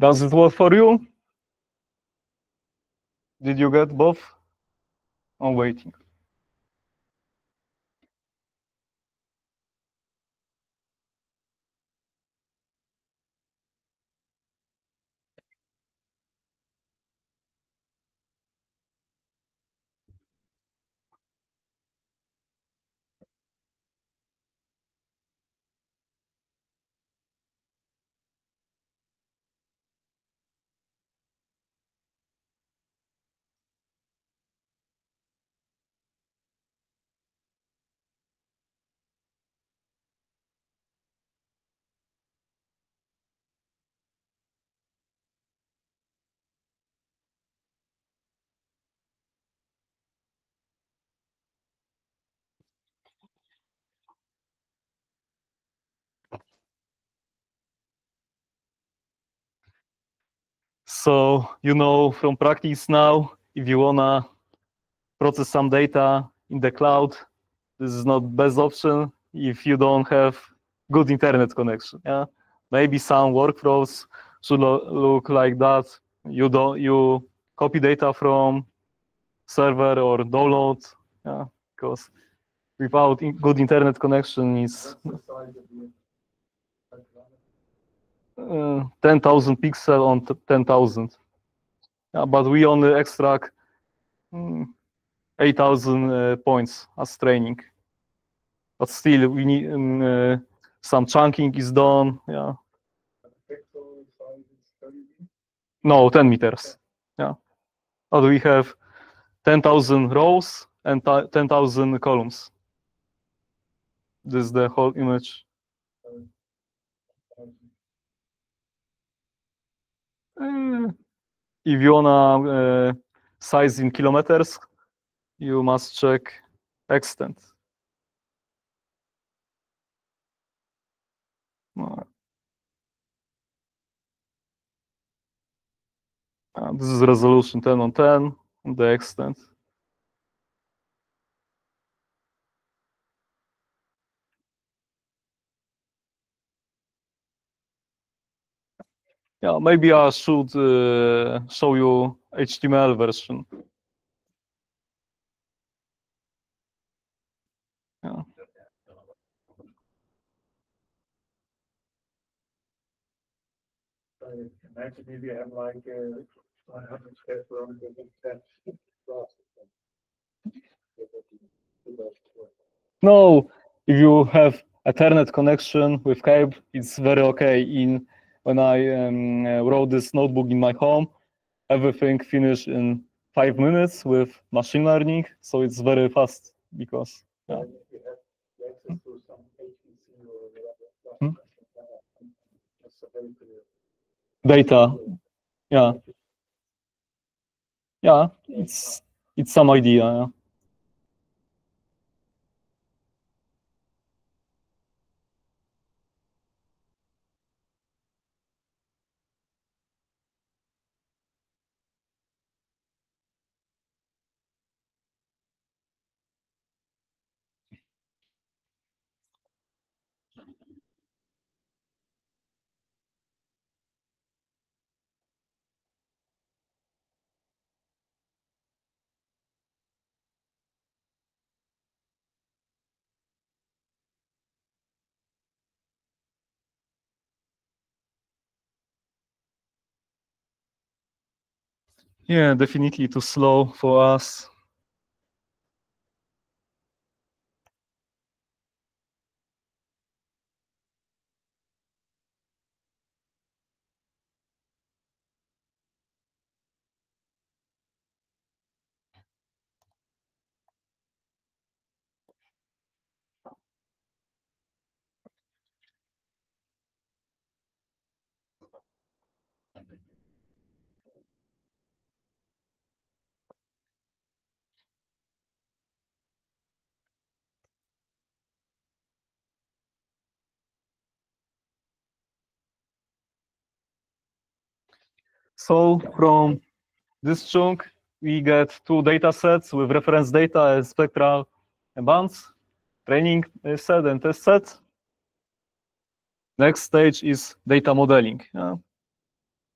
Does it work for you? Did you get both? I'm waiting. So, you know, from practice now, if you wanna process some data in the cloud, this is not best option if you don't have good internet connection. Yeah, maybe some workflows should look like that. You copy data from server or download. Yeah, because without good internet connection is 10,000 pixel on 10,000. Yeah, but we only extract 8,000 points as training. But still, we need some chunking is done. Yeah. No, 10 meters. Yeah. But we have 10,000 rows and 10,000 columns. This is the whole image. If you wanna size in kilometers, you must check extent. This is resolution 10 on 10 on the extent. Yeah, maybe I should show you HTML version. Yeah. Imagine if you have like 100 square kilometers and 10 No, if you have Ethernet connection with cable, it's very okay. When I wrote this notebook in my home, everything finished in 5 minutes with machine learning, so it's very fast because yeah. you have access to some HPC or whatever. Hmm? That's a very clear. Data, yeah, it's some idea. Yeah. Yeah, definitely too slow for us. So from this chunk, we get 2 data sets with reference data and spectral bands, training set and test set. Next stage is data modeling.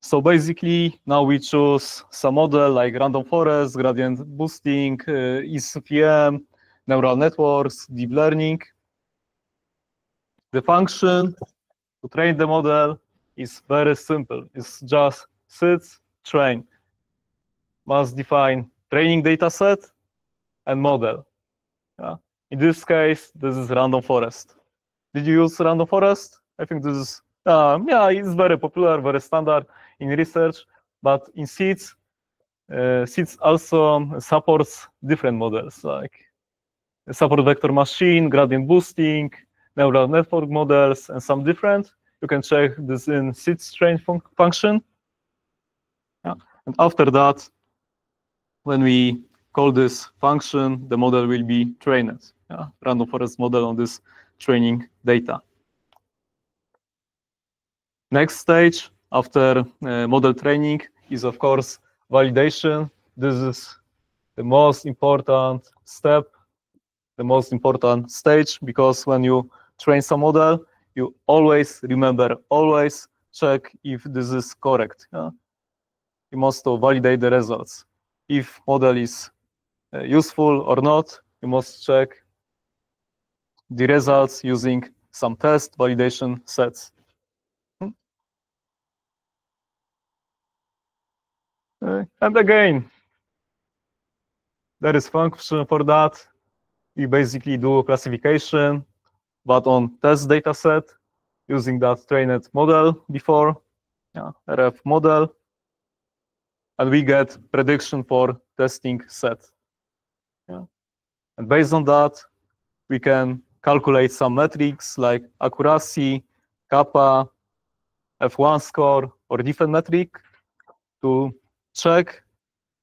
So basically, now we choose some model like random forest, gradient boosting, ECPM, neural networks, deep learning. The function to train the model is very simple. It's just sit, train. Must define training data set and model. In this case, this is random forest. Did you use random forest? I think this is, yeah, it's very popular, very standard in research, but in seeds, seeds also supports different models, like support vector machine, gradient boosting, neural network models, and some different. You can check this in seeds train function. Yeah. And after that, when we call this function, the model will be trained. Yeah. Random forest model on this training data. Next stage after model training is, of course, validation. This is the most important step, the most important stage, because when you train some model, you always remember, always check if this is correct. Yeah? You must validate the results. If model is useful or not, you must check the results using some test validation sets. And again, there is function for that. We basically do classification, but on test data set using that trained model before, RF model, and we get prediction for testing set. Yeah. And based on that, we can calculate some metrics like accuracy, kappa, F1 score, or different metric to check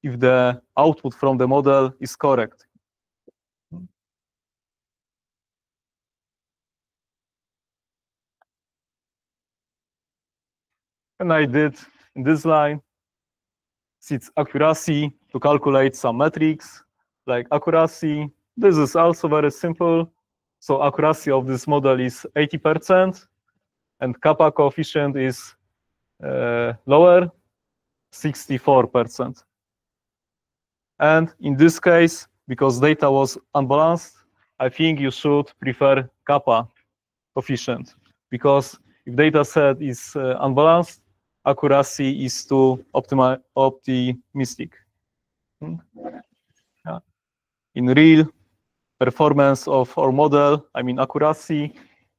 if the output from the model is correct. And I did in this line, its accuracy to calculate some metrics like accuracy. This is also very simple. So accuracy of this model is 80%, and kappa coefficient is lower, 64%. And in this case, because data was unbalanced, I think you should prefer kappa coefficient, because if data set is unbalanced, accuracy is too optimistic. Yeah. In real performance of our model, I mean accuracy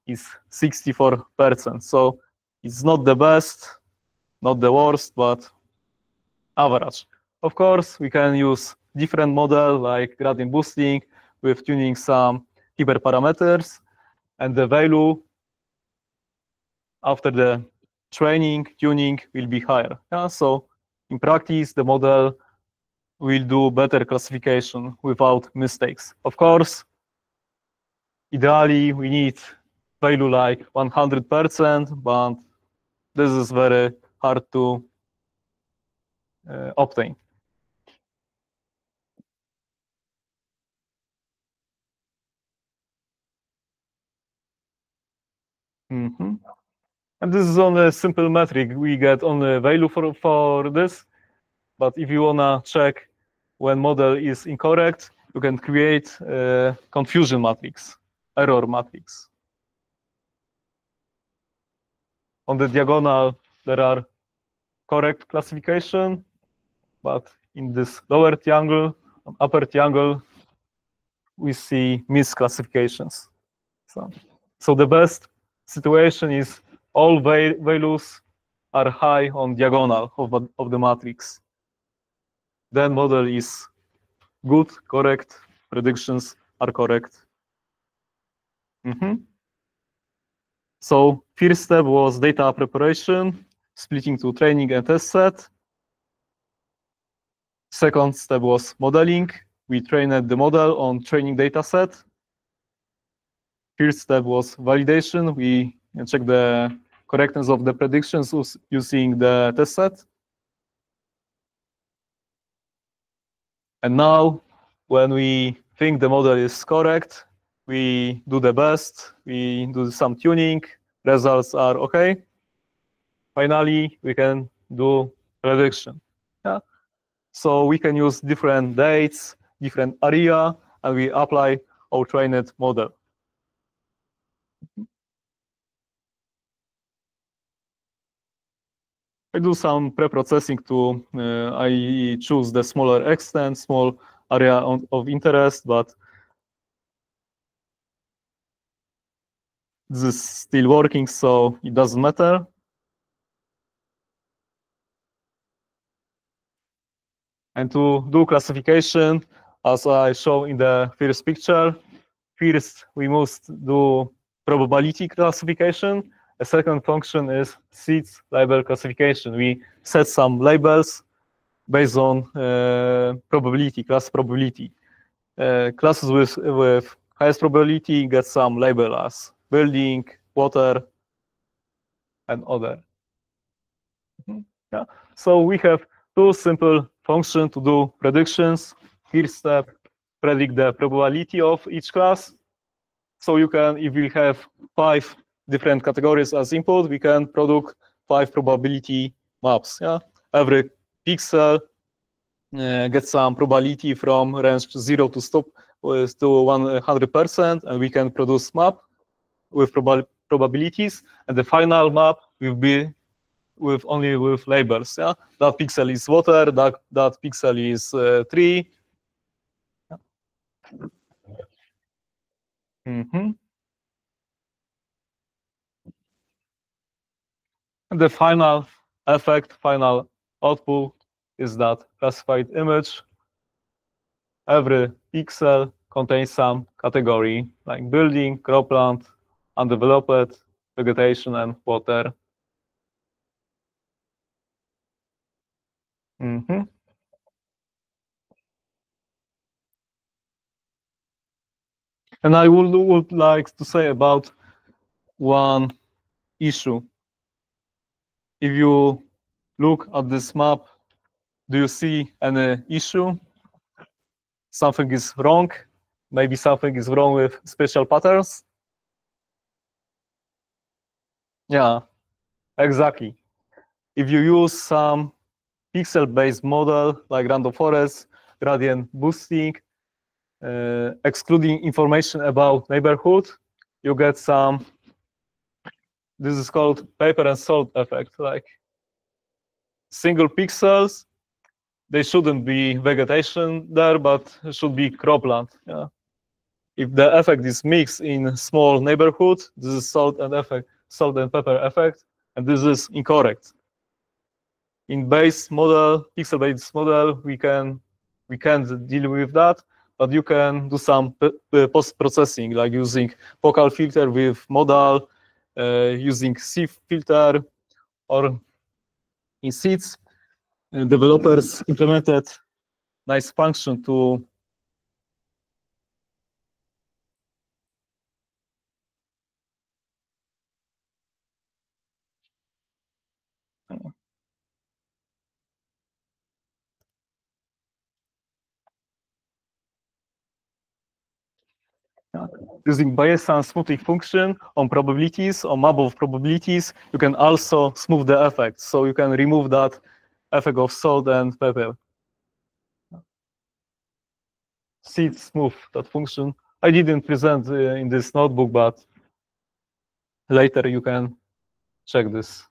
is 64%. So it's not the best, not the worst, but average. Of course, we can use different model like gradient boosting with tuning some hyperparameters, and the value after the training, tuning will be higher. Yeah? So in practice, the model will do better classification without mistakes. Of course, ideally, we need value like 100%, but this is very hard to obtain. Mm-hmm. And this is only a simple metric. We get only value for this. But if you wanna check when model is incorrect, you can create a confusion matrix, error matrix. On the diagonal, there are correct classification, but in this lower triangle, upper triangle, we see misclassifications. So the best situation is all values are high on diagonal of the matrix. Then model is good, correct, predictions are correct. So first step was data preparation, splitting to training and test set. Second step was modeling. We trained the model on training data set. First step was validation. We check the correctness of the predictions using the test set. And now, when we think the model is correct, we do the best, we do some tuning, results are okay. Finally, we can do prediction. Yeah? So we can use different dates, different area, and we apply our trained model. I do some pre-processing to, I choose the smaller extent, small area of interest, but this is still working, so it doesn't matter. And to do classification, as I show in the first picture, first we must do probability classification. A second function is seeds label classification. We set some labels based on probability, class probability. Classes with highest probability get some label as building, water, and other. Yeah. So we have two simple functions to do predictions. First step, predict the probability of each class. So you can, if we have 5 different categories as input, we can produce 5 probability maps. Yeah? Every pixel gets some probability from range 0 to stop to 100%, and we can produce map with probabilities, and the final map will be only with labels. Yeah? That pixel is water, that pixel is tree. And the final effect, final output is that classified image. Every pixel contains some category like building, cropland, undeveloped, vegetation, and water. And I would like to say about one issue. if you look at this map, do you see any issue? Something is wrong. Maybe something is wrong with spatial patterns. Yeah, exactly. If you use some pixel-based model like random forest, gradient boosting, excluding information about neighborhood, you get some, this is called paper and salt effect, like single pixels, they shouldn't be vegetation there, but should be cropland. Yeah. If the effect is mixed in small neighborhood, this is salt and pepper effect, and this is incorrect. In base model, pixel-based model, we can't deal with that, but you can do some post-processing, like using focal filter with modal, using sieve filter, or in seeds, developers implemented nice function to using Bayesian smoothing function on probabilities, on map of probabilities, you can also smooth the effect. So you can remove that effect of salt and pepper. Seed smooth, that function. I didn't present in this notebook, but later you can check this.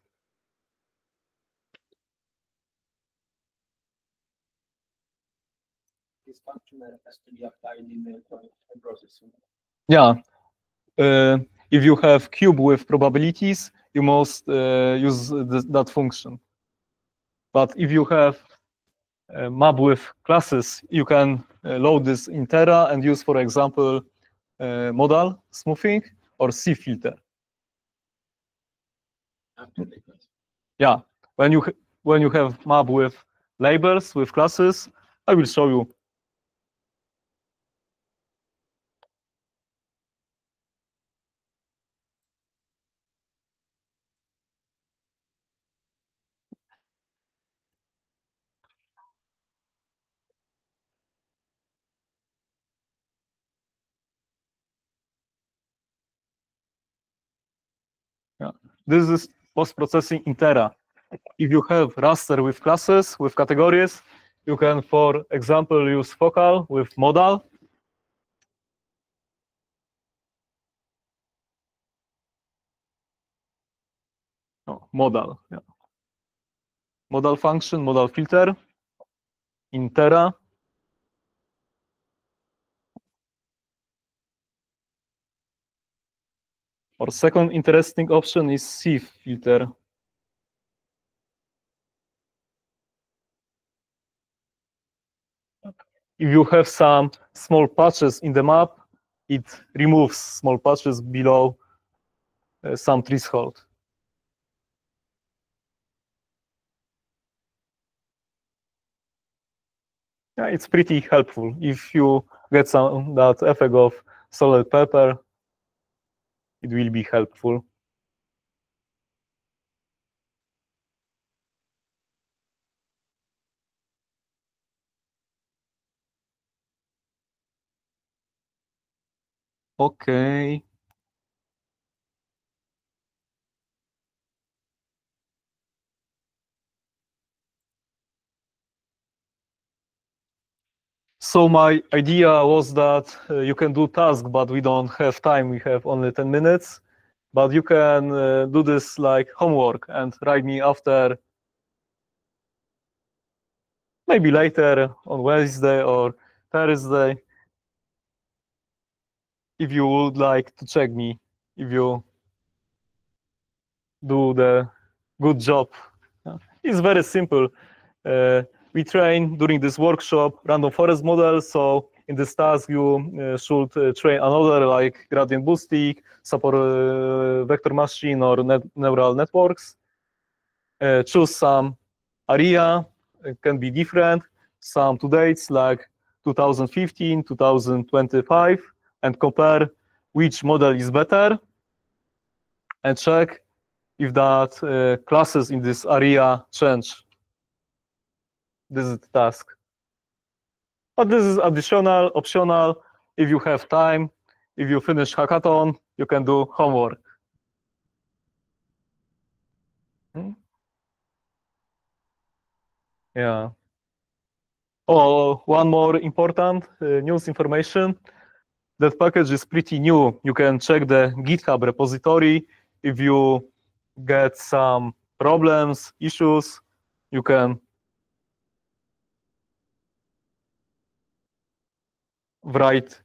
This function has to be applied in the processing. Yeah. If you have cube with probabilities, you must use that function. But if you have a map with classes, you can load this in Terra and use, for example, modal smoothing or sieve filter. Yeah, when you have map with labels, with classes, I will show you. Yeah. This is post-processing in Terra. If you have raster with classes, with categories, you can, for example, use focal with modal. Oh, modal, yeah. Modal function, modal filter in Terra. Or second interesting option is sieve filter. If you have some small patches in the map, it removes small patches below some threshold. Yeah, it's pretty helpful. If you get some that effect of solid pepper, it will be helpful. Okay. So my idea was that you can do task, but we don't have time. We have only 10 minutes. But you can do this like homework and write me after, maybe later on Wednesday or Thursday, if you would like to check me, if you do the good job. It's very simple. We train during this workshop random forest model. So in this task, you should train another like gradient boosting, support vector machine or neural networks. Choose some area, it can be different, some to dates like 2015, 2025, and compare which model is better, and check if that classes in this area change. This is the task. But this is additional, optional. If you have time, if you finish hackathon, you can do homework. Yeah. Oh, one more important news information. That package is pretty new. You can check the GitHub repository. If you get some problems, issues, you can write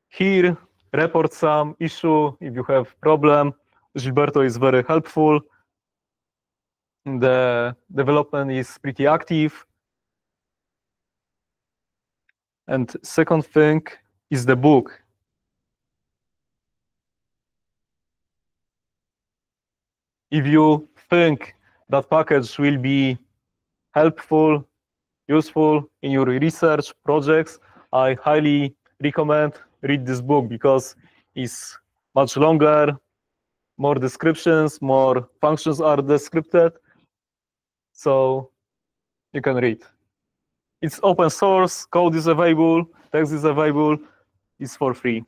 here, report some issue if you have problem. Gilberto is very helpful. The development is pretty active. And second thing is the book. If you think that package will be helpful, useful in your research projects, I highly recommend read this book because it's much longer, more descriptions, more functions are described. So you can read. It's open source, code is available, text is available, it's for free.